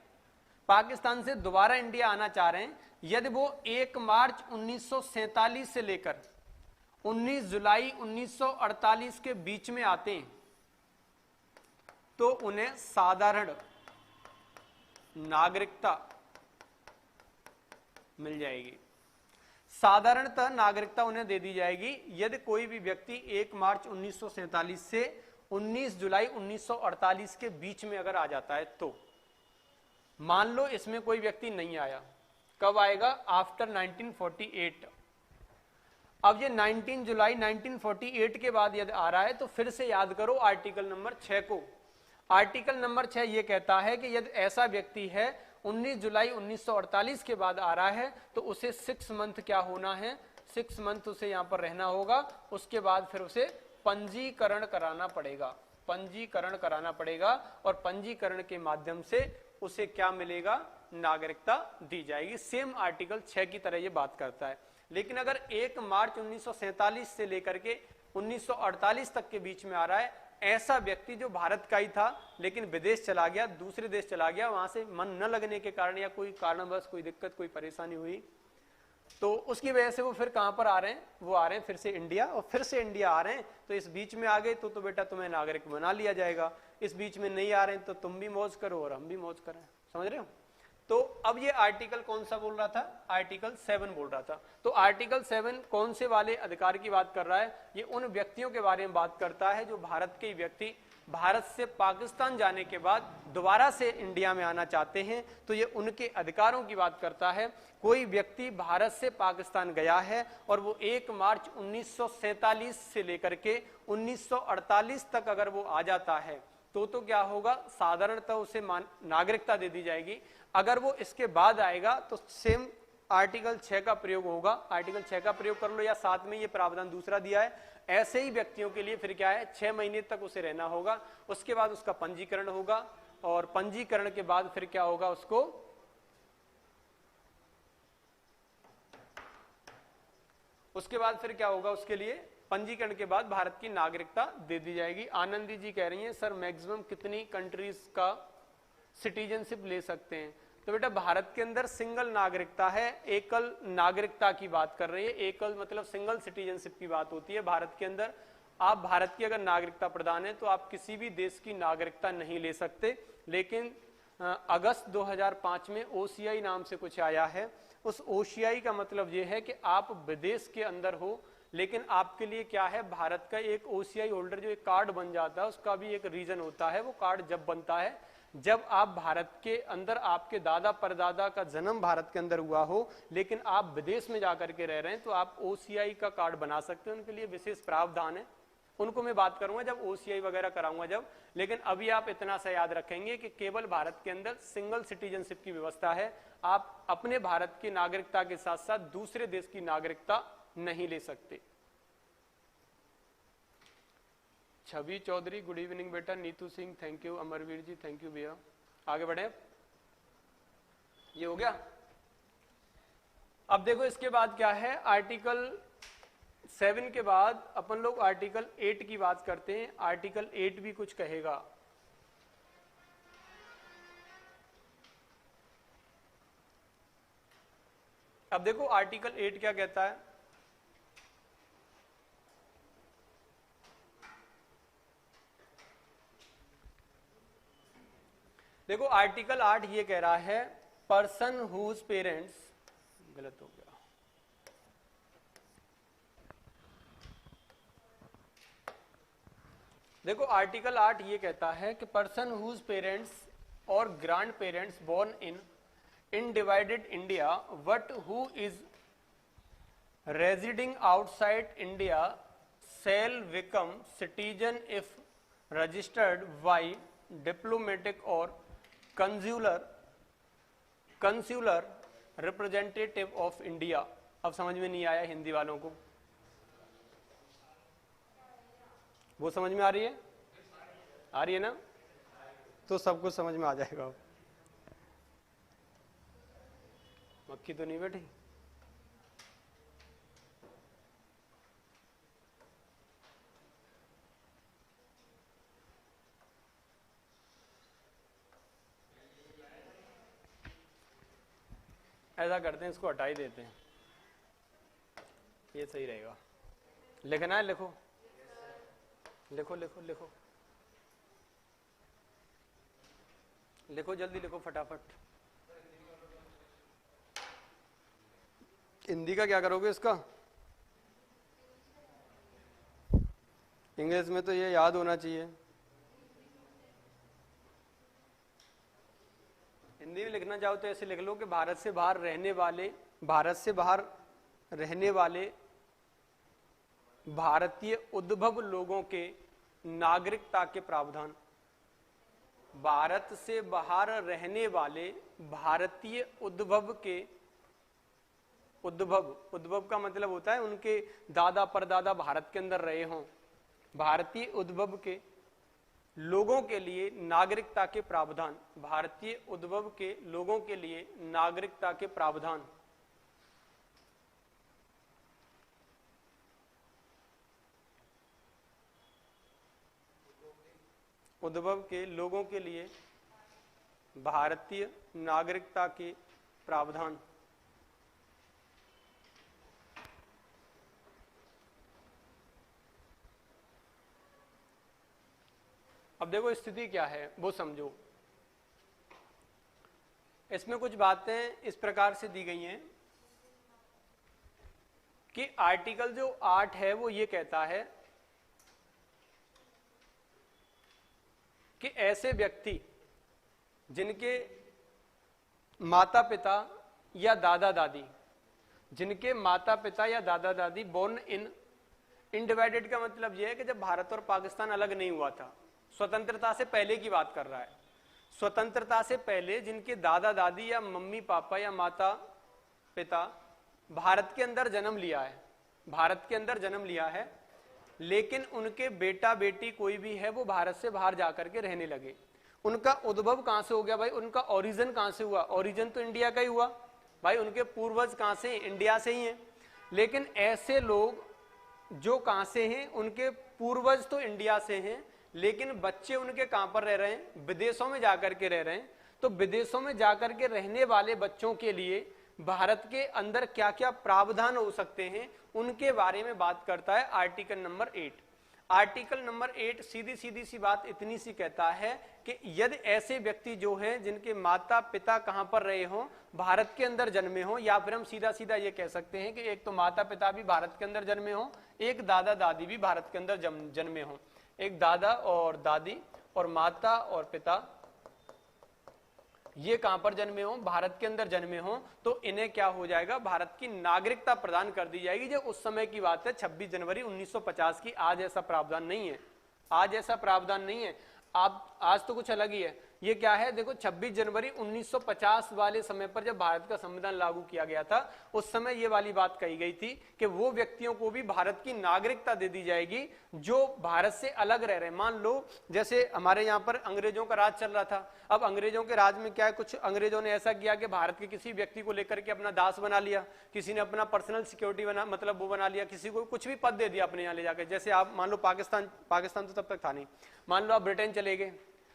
पाकिस्तान से दोबारा इंडिया आना चाह रहे हैं। यदि वो 1 मार्च 1947 से लेकर 19 जुलाई 1948 के बीच में आते हैं तो उन्हें साधारण नागरिकता मिल जाएगी, साधारणतः नागरिकता उन्हें दे दी जाएगी यदि कोई भी व्यक्ति 1 मार्च 1947 से 19 जुलाई 1948 के बीच में अगर आ जाता है तो। मान लो इसमें कोई व्यक्ति नहीं आया, कब आएगा, आफ्टर 1948। अब ये 19 जुलाई 1948 के बाद यदि आ रहा है तो फिर से याद करो आर्टिकल नंबर 6 को। आर्टिकल नंबर 6 ये कहता है कि यदि ऐसा व्यक्ति है 19 जुलाई 1948 के बाद आ रहा है तो उसे 6 मंथ क्या होना है, 6 मंथ उसे यहां पर रहना होगा। उसके बाद फिर उसे पंजीकरण कराना पड़ेगा, पंजीकरण कराना पड़ेगा और पंजीकरण के माध्यम से उसे क्या मिलेगा, नागरिकता दी जाएगी। सेम आर्टिकल 6 की तरह ये बात करता है। लेकिन अगर 1 मार्च 1947 से लेकर के 1948 तक के बीच में आ रहा है, ऐसा व्यक्ति जो भारत का ही था लेकिन विदेश चला गया, दूसरे देश चला गया, वहां से मन न लगने के कारण या कोई कारणवश कोई दिक्कत कोई परेशानी हुई तो उसकी वजह से वो फिर कहां पर आ रहे हैं, वो आ रहे हैं फिर से इंडिया, और फिर से इंडिया आ रहे हैं तो इस बीच में आ गए तो बेटा तुम्हें नागरिक बना लिया जाएगा। इस बीच में नहीं आ रहे हैं तो तुम भी मौज करो और हम भी मौज करें, समझ रहे हो। तो अब ये आर्टिकल कौन सा बोल रहा था, आर्टिकल 7 बोल रहा था। तो आर्टिकल 7 कौन से वाले अधिकार की बात कर रहा है, ये उन व्यक्तियों के बारे में बात करता है जो भारत के व्यक्ति भारत से पाकिस्तान जाने के बाद दोबारा से इंडिया में आना चाहते हैं, तो ये उनके अधिकारों की बात करता है। कोई व्यक्ति भारत से पाकिस्तान गया है और वो 1 मार्च 1947 से लेकर के 1948 तक अगर वो आ जाता है तो क्या होगा, साधारणतः उसे नागरिकता दे दी जाएगी। अगर वो इसके बाद आएगा तो सेम आर्टिकल 6 का प्रयोग होगा, आर्टिकल 6 का प्रयोग कर लो, या 7 में ये प्रावधान दूसरा दिया है। ऐसे ही व्यक्तियों के लिए फिर क्या है, 6 महीने तक उसे रहना होगा, उसके बाद उसका पंजीकरण होगा और पंजीकरण के बाद फिर क्या होगा, उसके बाद फिर क्या होगा, उसके लिए पंजीकरण के बाद भारत की नागरिकता दे दी जाएगी। आनंदी जी कह रही हैं सर मैक्सिमम कितनी कंट्रीज का सिटीजनशिप ले सकते हैं, तो बेटा भारत के अंदर सिंगल नागरिकता है, एकल नागरिकता की बात कर रही है। एकल मतलब सिंगल सिटीजनशिप की बात होती है। भारत के अंदर आप भारत की अगर नागरिकता प्रदान है तो आप किसी भी देश की नागरिकता नहीं ले सकते। लेकिन अगस्त 2005 में OCI नाम से कुछ आया है। उस OCI का मतलब ये है कि आप विदेश के अंदर हो लेकिन आपके लिए क्या है, भारत का एक OCI होल्डर जो एक कार्ड बन जाता है उसका भी एक रीजन होता है। वो कार्ड जब बनता है जब आप भारत के अंदर, आपके दादा परदादा का जन्म भारत के अंदर हुआ हो लेकिन आप विदेश में जाकर के रह रहे हैं तो आप OCI का कार्ड बना सकते हैं। उनके लिए विशेष प्रावधान है, उनको मैं बात करूंगा जब OCI वगैरह कराऊंगा जब। लेकिन अभी आप इतना सा याद रखेंगे कि केवल भारत के अंदर सिंगल सिटीजनशिप की व्यवस्था है। आप अपने भारत की नागरिकता के साथ साथ दूसरे देश की नागरिकता नहीं ले सकते। छवि चौधरी गुड इवनिंग बेटा। Neetu Singh thank you. Amarveer ji thank you भैया। आगे बढ़े, ये हो गया। अब देखो इसके बाद क्या है, आर्टिकल 7 के बाद अपन लोग आर्टिकल 8 की बात करते हैं। आर्टिकल 8 भी कुछ कहेगा। अब देखो आर्टिकल 8 क्या कहता है, देखो आर्टिकल 8 ये कह रहा है पर्सन हुज पेरेंट्स, गलत हो गया, देखो आर्टिकल 8 ये कहता है कि पर्सन हुज पेरेंट्स और grand parents born in in divided India what who is residing outside India shall become citizen if registered by diplomatic or consular representative of India। अब समझ में नहीं आया हिंदी वालों को? वो समझ में आ रही है? आ रही है ना? तो सब कुछ समझ में आ जाएगा। मक्खी तो नहीं बैठी? ऐसा करते हैं, इसको हटा ही देते हैं, ये सही रहेगा। लिखना है? लिखो लिखो लिखो लिखो लिखो, जल्दी लिखो फटाफट। हिंदी का क्या करोगे इसका? इंग्लिश में तो ये याद होना चाहिए। हिंदी में लिखना चाहो तो ऐसे लिख लो कि भारत से बाहर रहने वाले भारतीय उद्भव लोगों के नागरिकता के प्रावधान। भारत से बाहर रहने वाले भारतीय उद्भव के, उद्भव का मतलब होता है उनके दादा परदादा भारत के अंदर रहे हों, भारतीय उद्भव के लोगों के लिए नागरिकता के प्रावधान। भारतीय उद्भव के लोगों के लिए नागरिकता के प्रावधान। उद्भव के लोगों के लिए भारतीय नागरिकता के प्रावधान। अब देखो स्थिति क्या है वो समझो। इसमें कुछ बातें इस प्रकार से दी गई हैं कि आर्टिकल जो 8 है वो ये कहता है कि ऐसे व्यक्ति जिनके माता पिता या दादा दादी, बोर्न इन इनडिवाइडेड का मतलब यह है कि जब भारत और पाकिस्तान अलग नहीं हुआ था, स्वतंत्रता से पहले की बात कर रहा है। स्वतंत्रता से पहले जिनके दादा दादी या मम्मी पापा या माता पिता भारत के अंदर जन्म लिया है, लेकिन उनके बेटा बेटी कोई भी है वो भारत से बाहर जाकर के रहने लगे। उनका उद्भव कहां से हो गया भाई? उनका ओरिजिन कहां से हुआ? ओरिजिन तो इंडिया का ही हुआ भाई। उनके पूर्वज कहां से? इंडिया से ही हैं। लेकिन ऐसे लोग जो कहां से हैं? उनके पूर्वज तो इंडिया से हैं, लेकिन बच्चे उनके कहां पर रह रहे हैं? विदेशों में जाकर के रह रहे हैं। तो विदेशों में जाकर के रहने वाले बच्चों के लिए भारत के अंदर क्या क्या प्रावधान हो सकते हैं उनके बारे में बात करता है आर्टिकल नंबर 8। आर्टिकल नंबर 8 सीधी सी बात इतनी सी कहता है कि यदि ऐसे व्यक्ति जो हैं जिनके माता पिता कहां पर रहे हों, भारत के अंदर जन्मे हों, या फिर हम सीधा ये कह सकते हैं कि एक तो माता पिता भी भारत के अंदर जन्मे हों, एक दादा दादी भी भारत के अंदर जन्मे हों। एक दादा और दादी और माता और पिता ये कहां पर जन्मे हों? भारत के अंदर जन्मे हों, तो इन्हें क्या हो जाएगा? भारत की नागरिकता प्रदान कर दी जाएगी। जो उस समय की बात है 26 जनवरी 1950 की। आज ऐसा प्रावधान नहीं है। आज तो कुछ अलग ही है। ये क्या है? देखो 26 जनवरी 1950 वाले समय पर जब भारत का संविधान लागू किया गया था, उस समय ये वाली बात कही गई थी कि वो व्यक्तियों को भी भारत की नागरिकता दे दी जाएगी जो भारत से अलग रह रहे हैं। मान लो जैसे हमारे यहाँ पर अंग्रेजों का राज चल रहा था। अब अंग्रेजों के राज में क्या है, कुछ अंग्रेजों ने ऐसा किया कि भारत के किसी व्यक्ति को लेकर के अपना दास बना लिया, किसी ने अपना पर्सनल सिक्योरिटी बना लिया, किसी को कुछ भी पद दे दिया अपने यहाँ ले जाकर। जैसे आप मान लो पाकिस्तान तो तब तक था नहीं, मान लो आप ब्रिटेन चले गए,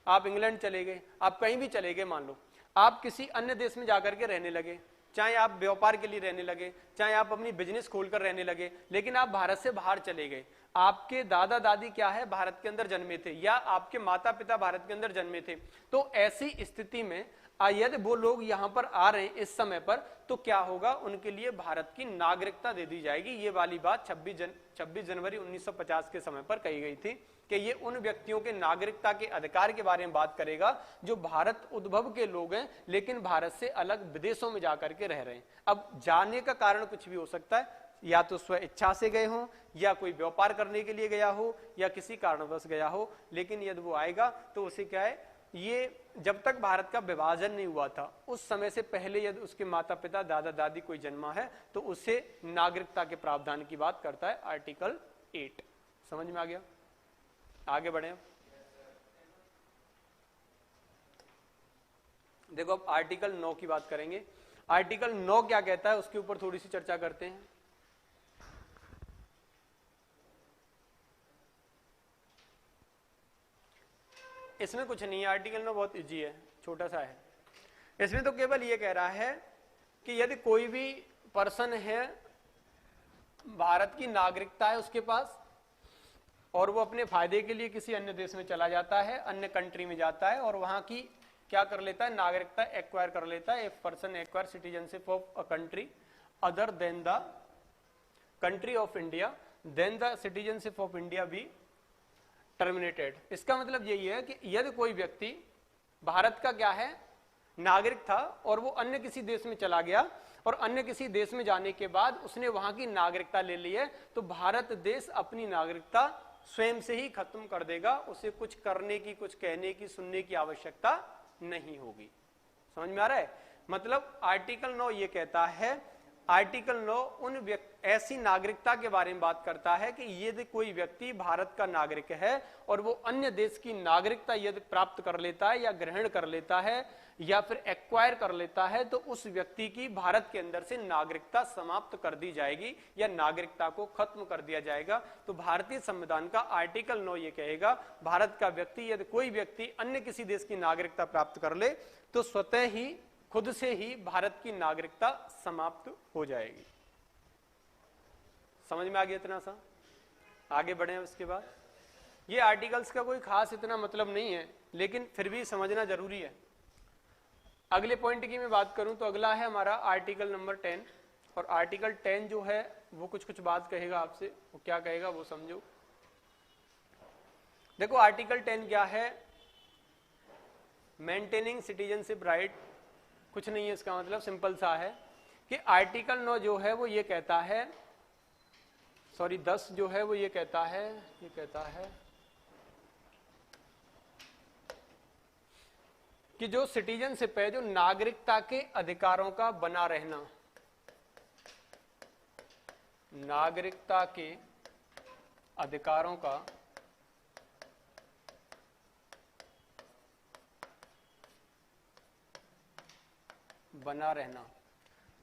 आप इंग्लैंड चले गए, आप कहीं भी चले गए, मान लो आप किसी अन्य देश में जाकर के रहने लगे, चाहे आप व्यापार के लिए रहने लगे, चाहे आप अपनी बिजनेस खोलकर रहने लगे, लेकिन आप भारत से बाहर चले गए। आपके दादा दादी क्या है? भारत के अंदर जन्मे थे, या आपके माता पिता भारत के अंदर जन्मे थे। तो ऐसी स्थिति में यदि वो लोग यहाँ पर आ रहे हैं इस समय पर, तो क्या होगा, उनके लिए भारत की नागरिकता दे दी जाएगी। ये वाली बात 26 जनवरी 1950 के समय पर कही गई थी कि ये उन व्यक्तियों के नागरिकता के अधिकार के बारे में बात करेगा जो भारत उद्भव के लोग हैं लेकिन भारत से अलग विदेशों में जाकर के रह रहे हैं। अब जाने का कारण कुछ भी हो सकता है, या तो स्व इच्छा से गए हों, या कोई व्यापार करने के लिए गया हो, या किसी कारणवश गया हो, लेकिन यदि वो आएगा तो उसे क्या है, ये जब तक भारत का विभाजन नहीं हुआ था उस समय से पहले यदि उसके माता पिता दादा दादी कोई जन्मा है तो उसे नागरिकता के प्रावधान की बात करता है आर्टिकल 8। समझ में आ गया? आगे बढ़े। देखो अब आर्टिकल 9 की बात करेंगे। आर्टिकल 9 क्या कहता है उसके ऊपर थोड़ी सी चर्चा करते हैं। इसमें कुछ नहीं है, आर्टिकल 9 बहुत इजी है, छोटा सा है। इसमें तो केवल ये कह रहा है कि यदि कोई भी पर्सन है, भारत की नागरिकता है उसके पास, और वो अपने फायदे के लिए किसी अन्य देश में चला जाता है, अन्य कंट्री में जाता है और वहां की क्या कर लेता है, नागरिकता एक्वायर कर लेता है। If person acquire citizenship of a country other than the country of India then the citizenship of India be terminated. इसका मतलब यही है कि यदि कोई व्यक्ति भारत का क्या है, नागरिक था, और वो अन्य किसी देश में चला गया और अन्य किसी देश में जाने के बाद उसने वहां की नागरिकता ले ली है, तो भारत देश अपनी नागरिकता स्वयं से ही खत्म कर देगा। उसे कुछ करने की, कुछ कहने की, सुनने की आवश्यकता नहीं होगी। समझ में आ रहा है? मतलब आर्टिकल 9 ये कहता है, आर्टिकल 9 ऐसी नागरिकता के बारे में बात करता है कि यदि कोई व्यक्ति भारत का नागरिक है और वो अन्य देश की नागरिकता यदि प्राप्त कर लेता है या ग्रहण कर लेता है या फिर एक्वायर कर लेता है, तो उस व्यक्ति की भारत के अंदर से नागरिकता समाप्त कर दी जाएगी या नागरिकता को खत्म कर दिया जाएगा। तो भारतीय संविधान का आर्टिकल 9 ये कहेगा, भारत का व्यक्ति यदि कोई व्यक्ति अन्य किसी देश की नागरिकता प्राप्त कर ले तो स्वतः ही, खुद से ही भारत की नागरिकता समाप्त हो जाएगी। समझ में आ गया इतना सा? आगे बढ़े। उसके बाद ये आर्टिकल्स का कोई खास इतना मतलब नहीं है, लेकिन फिर भी समझना जरूरी है। अगले पॉइंट की मैं बात करूं तो अगला है हमारा आर्टिकल नंबर 10, और आर्टिकल 10 जो है वो कुछ कुछ बात कहेगा आपसे। वो क्या कहेगा वो समझो। देखो आर्टिकल 10 क्या है, मेंटेनिंग सिटीजनशिप राइट। कुछ नहीं है इसका मतलब, सिंपल सा है कि आर्टिकल 9 जो है वो ये कहता है, सॉरी 10 जो है वो ये कहता है कि जो सिटीजनशिप है, जो नागरिकता के अधिकारों का बना रहना, नागरिकता के अधिकारों का बना रहना,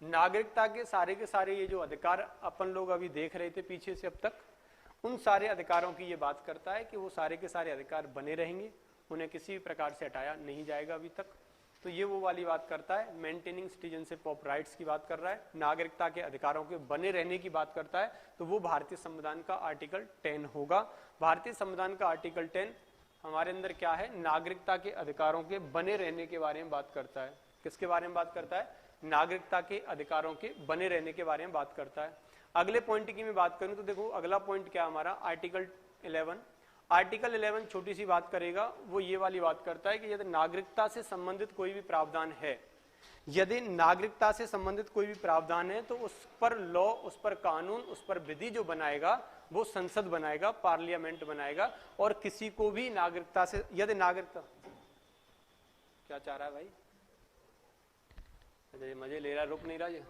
नागरिकता के सारे ये जो अधिकार अपन लोग अभी देख रहे थे पीछे से अब तक, उन सारे अधिकारों की ये बात करता है कि वो सारे के सारे अधिकार बने रहेंगे, उन्हें किसी भी प्रकार से हटाया नहीं जाएगा अभी तक। तो ये वो वाली बात करता है, मेंटेनिंग सिटीजनशिप ऑफ राइट्स की बात कर रहा है, नागरिकता के अधिकारों के बने रहने की बात करता है। तो वो भारतीय संविधान का आर्टिकल 10 होगा। भारतीय संविधान का आर्टिकल 10 हमारे अंदर क्या है, नागरिकता के अधिकारों के बने रहने के बारे में बात करता है। किसके बारे में बात करता है? नागरिकता के अधिकारों के बने रहने के बारे में बात करता है। अगले पॉइंट की मैं बात करूं तो देखो अगला पॉइंट क्या हमारा, आर्टिकल 11। आर्टिकल 11 छोटी सी बात करेगा, वो ये वाली बात करता है कि यदि नागरिकता से संबंधित कोई भी प्रावधान है, यदि नागरिकता से संबंधित कोई भी प्रावधान है तो उस पर लॉ, उस पर कानून, उस पर विधि जो बनाएगा वो संसद बनाएगा, पार्लियामेंट बनाएगा। और किसी को भी नागरिकता से, यदि नागरिकता, क्या चाह रहा है भाई? अच्छा मजे ले रहा, रुक नहीं रहा ये।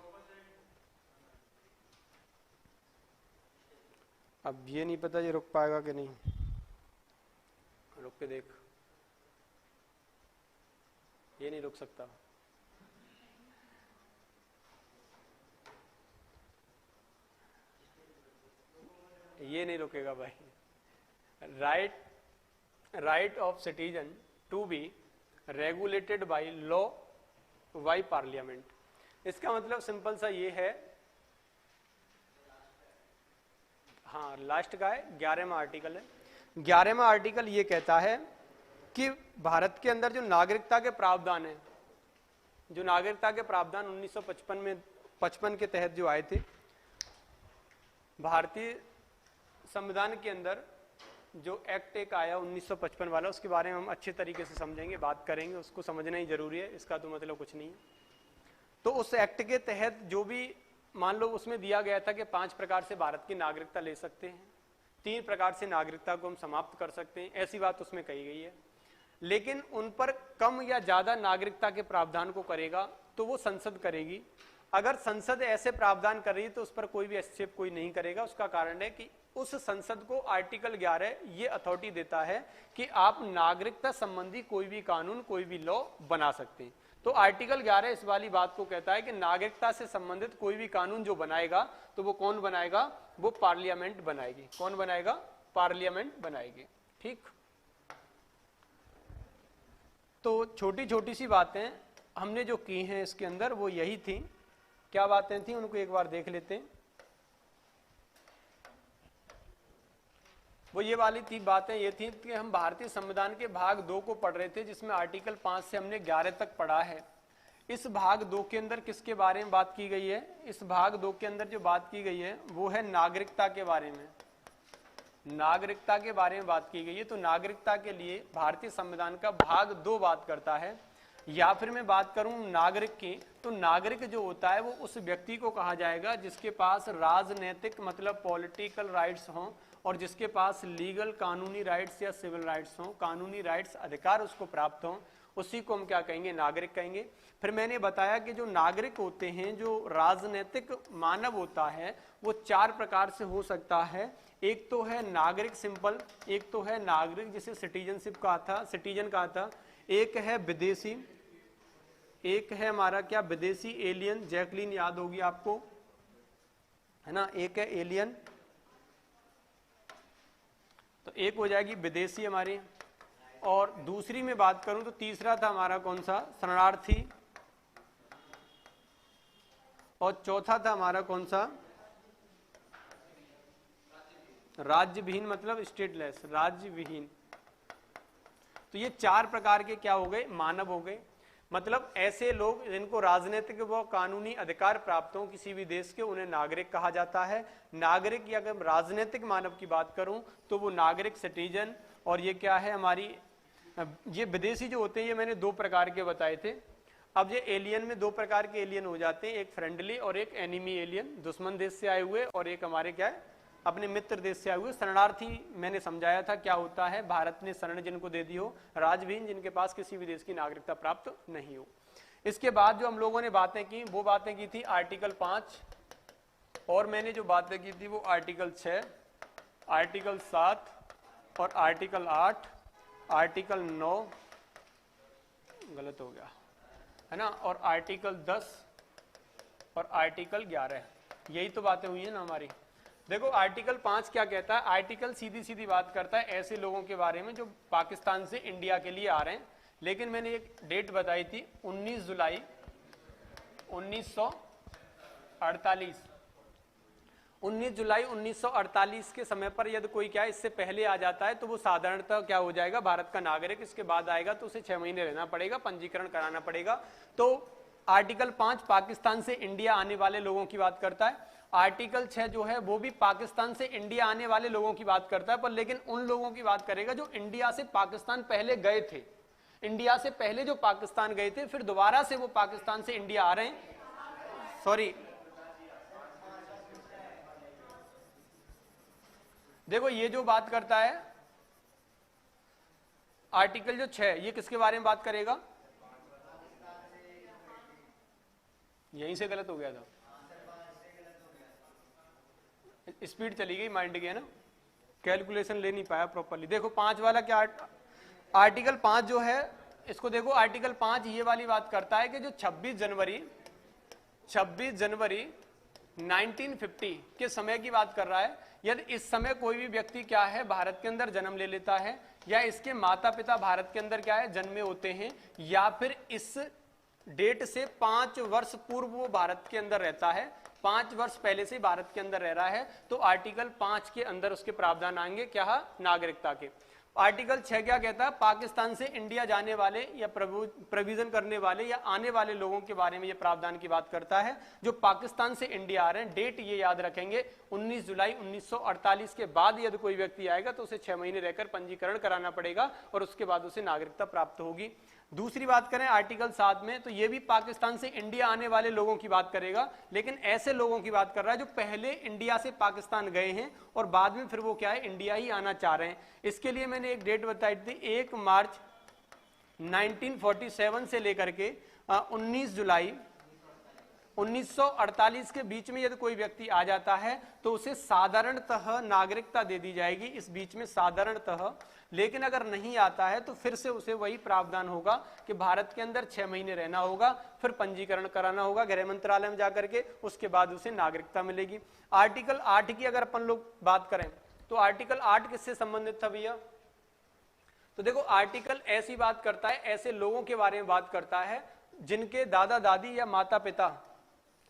अब ये नहीं पता ये रुक पाएगा कि नहीं, रुक के देख। ये नहीं रुक सकता। ये नहीं रुकेगा भाई। Right of citizen to be regulated by law by parliament. इसका मतलब सिंपल सा ये है, हाँ लास्ट का है, 11वां आर्टिकल है। 11वां आर्टिकल ये कहता है कि भारत के अंदर जो नागरिकता के प्रावधान है, जो नागरिकता के प्रावधान 1955 के तहत जो आए थे भारतीय संविधान के अंदर, जो एक्ट एक आया 1955 वाला, उसके बारे में हम अच्छे तरीके से समझेंगे, बात करेंगे, उसको समझना ही जरूरी है, इसका तो मतलब कुछ नहीं है। तो उस एक्ट के तहत जो भी मान लो उसमें दिया गया था कि 5 प्रकार से भारत की नागरिकता ले सकते हैं, 3 प्रकार से नागरिकता को हम समाप्त कर सकते हैं, ऐसी बात उसमें कही गई है। लेकिन उन पर कम या ज्यादा नागरिकता के प्रावधान को करेगा तो वो संसद करेगी। अगर संसद ऐसे प्रावधान कर रही है तो उस पर कोई भी हस्तक्षेप कोई नहीं करेगा। उसका कारण है कि उस संसद को आर्टिकल 11 ये अथॉरिटी देता है कि आप नागरिकता संबंधी कोई भी कानून, कोई भी लॉ बना सकते हैं। तो आर्टिकल 11 इस वाली बात को कहता है कि नागरिकता से संबंधित कोई भी कानून जो बनाएगा तो वो कौन बनाएगा? वो पार्लियामेंट बनाएगी। कौन बनाएगा? पार्लियामेंट बनाएगी। ठीक, तो छोटी छोटी सी बातें हमने जो की हैं इसके अंदर वो यही थी। क्या बातें थी उनको एक बार देख लेते हैं। वो ये वाली थी बातें ये थी कि हम भारतीय संविधान के भाग 2 को पढ़ रहे थे, जिसमें आर्टिकल 5 से हमने 11 तक पढ़ा है। इस भाग 2 के अंदर किसके बारे में बात की गई है? इस भाग 2 के अंदर जो बात की गई है वो है नागरिकता के बारे में। नागरिकता के बारे में बात की गई है। तो नागरिकता के लिए भारतीय संविधान का भाग 2 बात करता है। या फिर मैं बात करूं नागरिक की, तो नागरिक जो होता है वो उस व्यक्ति को कहा जाएगा जिसके पास राजनीतिक मतलब पॉलिटिकल राइट्स हों और जिसके पास लीगल कानूनी राइट्स या सिविल राइट्स हों, कानूनी राइट्स अधिकार उसको प्राप्त हों, उसी को हम क्या कहेंगे? नागरिक कहेंगे। फिर मैंने बताया कि जो नागरिक होते हैं, जो राजनीतिक मानव होता है, वो 4 प्रकार से हो सकता है। एक तो है नागरिक सिंपल, एक तो है नागरिक जिसे सिटीजनशिप कहा था, सिटीजन कहा था, एक है विदेशी, एक है हमारा क्या विदेशी एलियन, जैकलीन याद होगी आपको, है ना, एक है एलियन, तो एक हो जाएगी विदेशी हमारी। और दूसरी में बात करूं तो तीसरा था हमारा कौन सा? शरणार्थी। और चौथा था हमारा कौन सा? राज्यविहीन मतलब स्टेटलेस, राज्यविहीन। तो ये 4 प्रकार के क्या हो गए? मानव हो गए। मतलब ऐसे लोग जिनको राजनीतिक व कानूनी अधिकार प्राप्त हो किसी भी देश के, उन्हें नागरिक कहा जाता है। नागरिक या अगर राजनीतिक मानव की बात करूं तो वो नागरिक सिटीजन। और ये क्या है हमारी, ये विदेशी जो होते हैं ये मैंने 2 प्रकार के बताए थे। अब ये एलियन में 2 प्रकार के एलियन हो जाते हैं, एक फ्रेंडली और एक एनिमी एलियन, दुश्मन देश से आए हुए, और एक हमारे क्या है अपने मित्र देश से आए हुए। शरणार्थी मैंने समझाया था क्या होता है, भारत ने शरण जिनको दे दी हो, राजविहीन जिनके पास किसी भी देश की नागरिकता प्राप्त नहीं हो। इसके बाद जो हम लोगों ने बातें की वो बातें की थी आर्टिकल 5, और मैंने जो बातें की थी वो आर्टिकल 6, आर्टिकल 7 और आर्टिकल 8, आर्टिकल 9 गलत हो गया है ना, और आर्टिकल 10 और आर्टिकल 11, यही तो बातें हुई है ना हमारी। देखो आर्टिकल 5 क्या कहता है? आर्टिकल सीधी सीधी बात करता है ऐसे लोगों के बारे में जो पाकिस्तान से इंडिया के लिए आ रहे हैं। लेकिन मैंने एक डेट बताई थी 19 जुलाई 1948। 19 जुलाई 1948 के समय पर यदि कोई क्या इससे पहले आ जाता है तो वो साधारणतः क्या हो जाएगा? भारत का नागरिक। इसके बाद आएगा तो उसे 6 महीने रहना पड़ेगा, पंजीकरण कराना पड़ेगा। तो आर्टिकल 5 पाकिस्तान से इंडिया आने वाले लोगों की बात करता है। आर्टिकल 6 जो है वो भी पाकिस्तान से इंडिया आने वाले लोगों की बात करता है, पर लेकिन उन लोगों की बात करेगा जो इंडिया से पाकिस्तान पहले गए थे। इंडिया से पहले जो पाकिस्तान गए थे फिर दोबारा से वो पाकिस्तान से इंडिया आ रहे हैं। सॉरी, देखो ये जो बात करता है आर्टिकल जो 6, ये किसके बारे में बात करेगा? यहीं से गलत हो गया था, स्पीड चली गई माइंड की, है ना, कैलकुलेशन ले नहीं पाया प्रॉपर्ली। देखो 5 वाला क्या, आर्टिकल 5 जो है इसको देखो, आर्टिकल 5 ये वाली बात करता है कि जो 26 जनवरी 1950 के समय की बात कर रहा है। यदि इस समय कोई भी व्यक्ति क्या है भारत के अंदर जन्म ले लेता है, या इसके माता पिता भारत के अंदर क्या है जन्मे होते हैं, या फिर इस डेट से 5 वर्ष पूर्व वो भारत के अंदर रहता है, 5 वर्ष पहले से भारत के अंदर रह रहा है, तो आर्टिकल 5 के अंदर उसके प्रावधान आएंगे क्या? नागरिकता के। आर्टिकल 6 क्या कहता है, पाकिस्तान से इंडिया जाने वाले या प्रोविजन करने वाले या आने वाले लोगों के बारे में ये प्रावधान की बात करता है। जो पाकिस्तान से इंडिया आ रहे हैं, डेट ये याद रखेंगे 19 जुलाई 1948 के बाद यदि कोई व्यक्ति आएगा तो उसे 6 महीने रहकर पंजीकरण कराना पड़ेगा और उसके बाद उसे नागरिकता प्राप्त होगी। दूसरी बात करें आर्टिकल 7 में, तो ये भी पाकिस्तान से इंडिया आने वाले लोगों की बात करेगा, लेकिन ऐसे लोगों की बात कर रहा है जो पहले इंडिया से पाकिस्तान गए हैं और बाद में फिर वो क्या है, इंडिया ही आना चाह रहे हैं। इसके लिए मैंने एक डेट बताई थी, 1 मार्च 1947 से लेकर के 19 जुलाई 1948 के बीच में यदि कोई व्यक्ति आ जाता है तो उसे साधारणतः नागरिकता दे दी जाएगी, इस बीच में साधारणतः। लेकिन अगर नहीं आता है तो फिर से उसे वही प्रावधान होगा कि भारत के अंदर 6 महीने रहना होगा, फिर पंजीकरण कराना होगा गृह मंत्रालय में जाकर के, उसके बाद उसे नागरिकता मिलेगी। आर्टिकल 8 की अगर अपन लोग बात करें तो आर्टिकल 8 किससे संबंधित था भैया? तो देखो आर्टिकल ऐसी बात करता है, ऐसे लोगों के बारे में बात करता है जिनके दादा दादी या माता पिता,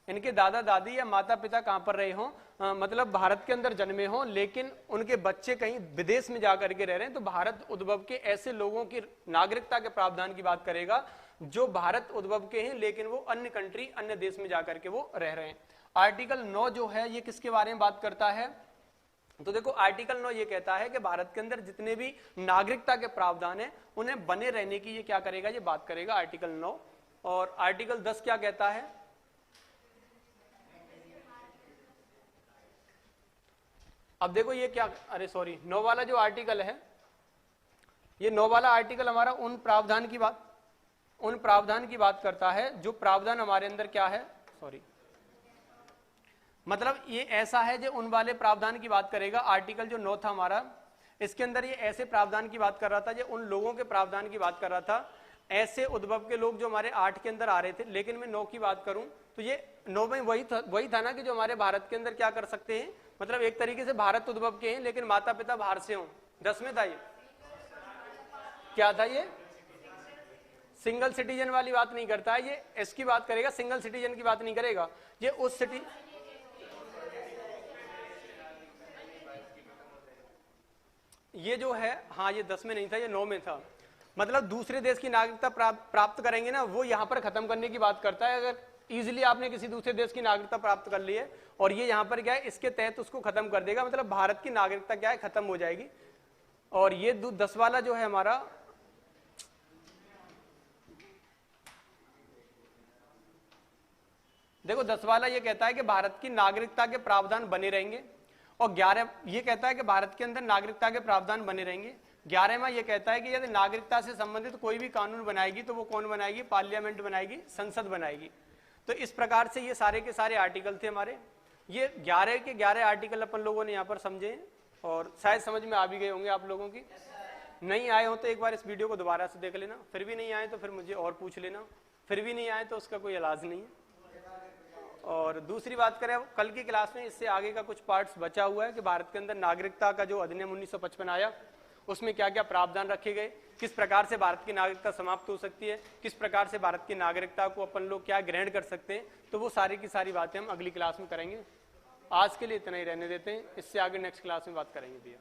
इनके दादा दादी या माता पिता कहां पर रहे हों, मतलब भारत के अंदर जन्मे हों, लेकिन उनके बच्चे कहीं विदेश में जाकर के रह रहे हैं, तो भारत उद्भव के ऐसे लोगों की नागरिकता के प्रावधान की बात करेगा जो भारत उद्भव के हैं लेकिन वो अन्य कंट्री, अन्य देश में जाकर के वो रह रहे हैं। आर्टिकल 9 जो है ये किसके बारे में बात करता है? तो देखो आर्टिकल 9 ये कहता है कि भारत के अंदर जितने भी नागरिकता के प्रावधान है उन्हें बने रहने की ये क्या करेगा, ये बात करेगा आर्टिकल 9। और आर्टिकल 10 क्या कहता है? अब देखो ये क्या, अरे सॉरी, 9 वाला जो आर्टिकल है, ये 9 वाला आर्टिकल हमारा उन प्रावधान की बात करता है जो प्रावधान हमारे अंदर क्या है, सॉरी, मतलब ये ऐसा है जो उन वाले प्रावधान की बात करेगा। आर्टिकल जो 9 था हमारा, इसके अंदर ये ऐसे प्रावधान की बात कर रहा था, जो उन लोगों के प्रावधान की बात कर रहा था, ऐसे उद्भव के लोग जो हमारे 8 के अंदर आ रहे थे। लेकिन मैं 9 की बात करूं तो ये 9 में वही था ना कि जो हमारे भारत के अंदर क्या कर सकते हैं, मतलब एक तरीके से भारत उद्भव के हैं लेकिन माता पिता बाहर से हों। 10 में था ये, क्या था ये? सिंगल सिटीजन वाली बात नहीं करता है ये, इसकी बात करेगा, सिंगल सिटीजन की बात नहीं करेगा ये। उस सिटी ये जो है, हाँ ये 10 में नहीं था, ये 9 में था। मतलब दूसरे देश की नागरिकता प्राप्त करेंगे ना, वो यहाँ पर खत्म करने की बात करता है। अगर इजीली आपने किसी दूसरे देश की नागरिकता प्राप्त कर ली है और ये यहाँ पर क्या है, इसके तहत उसको खत्म कर देगा, मतलब भारत की नागरिकता क्या है, खत्म हो जाएगी। और ये 10 वाला जो है हमारा, देखो 10 वाला ये कहता है कि भारत की नागरिकता के प्रावधान बने रहेंगे, और 11 ये कहता है कि भारत के अंदर नागरिकता के प्रावधान बने रहेंगे। 11वां ये कहता है कि यदि नागरिकता से संबंधित कोई भी कानून बनाएगी तो वो कौन बनाएगी, पार्लियामेंट बनाएगी, संसद बनाएगी। तो इस प्रकार से ये सारे के सारे आर्टिकल थे हमारे। ये 11 के 11 आर्टिकल अपन लोगों ने यहाँ पर समझे और शायद समझ में आ भी गए होंगे आप लोगों की। नहीं आए हो तो एक बार इस वीडियो को दोबारा से देख लेना, फिर भी नहीं आए तो फिर मुझे और पूछ लेना, फिर भी नहीं आए तो उसका कोई इलाज नहीं है। और दूसरी बात करें, कल की क्लास में इससे आगे का कुछ पार्ट्स बचा हुआ है कि भारत के अंदर नागरिकता का जो अधिनियम 1955 आया उसमें क्या क्या प्रावधान रखे गए, किस प्रकार से भारत की नागरिकता समाप्त हो सकती है, किस प्रकार से भारत की नागरिकता को अपन लोग क्या ग्रहण कर सकते हैं, तो वो सारी की सारी बातें हम अगली क्लास में करेंगे। आज के लिए इतना ही रहने देते हैं, इससे आगे नेक्स्ट क्लास में बात करेंगे भैया।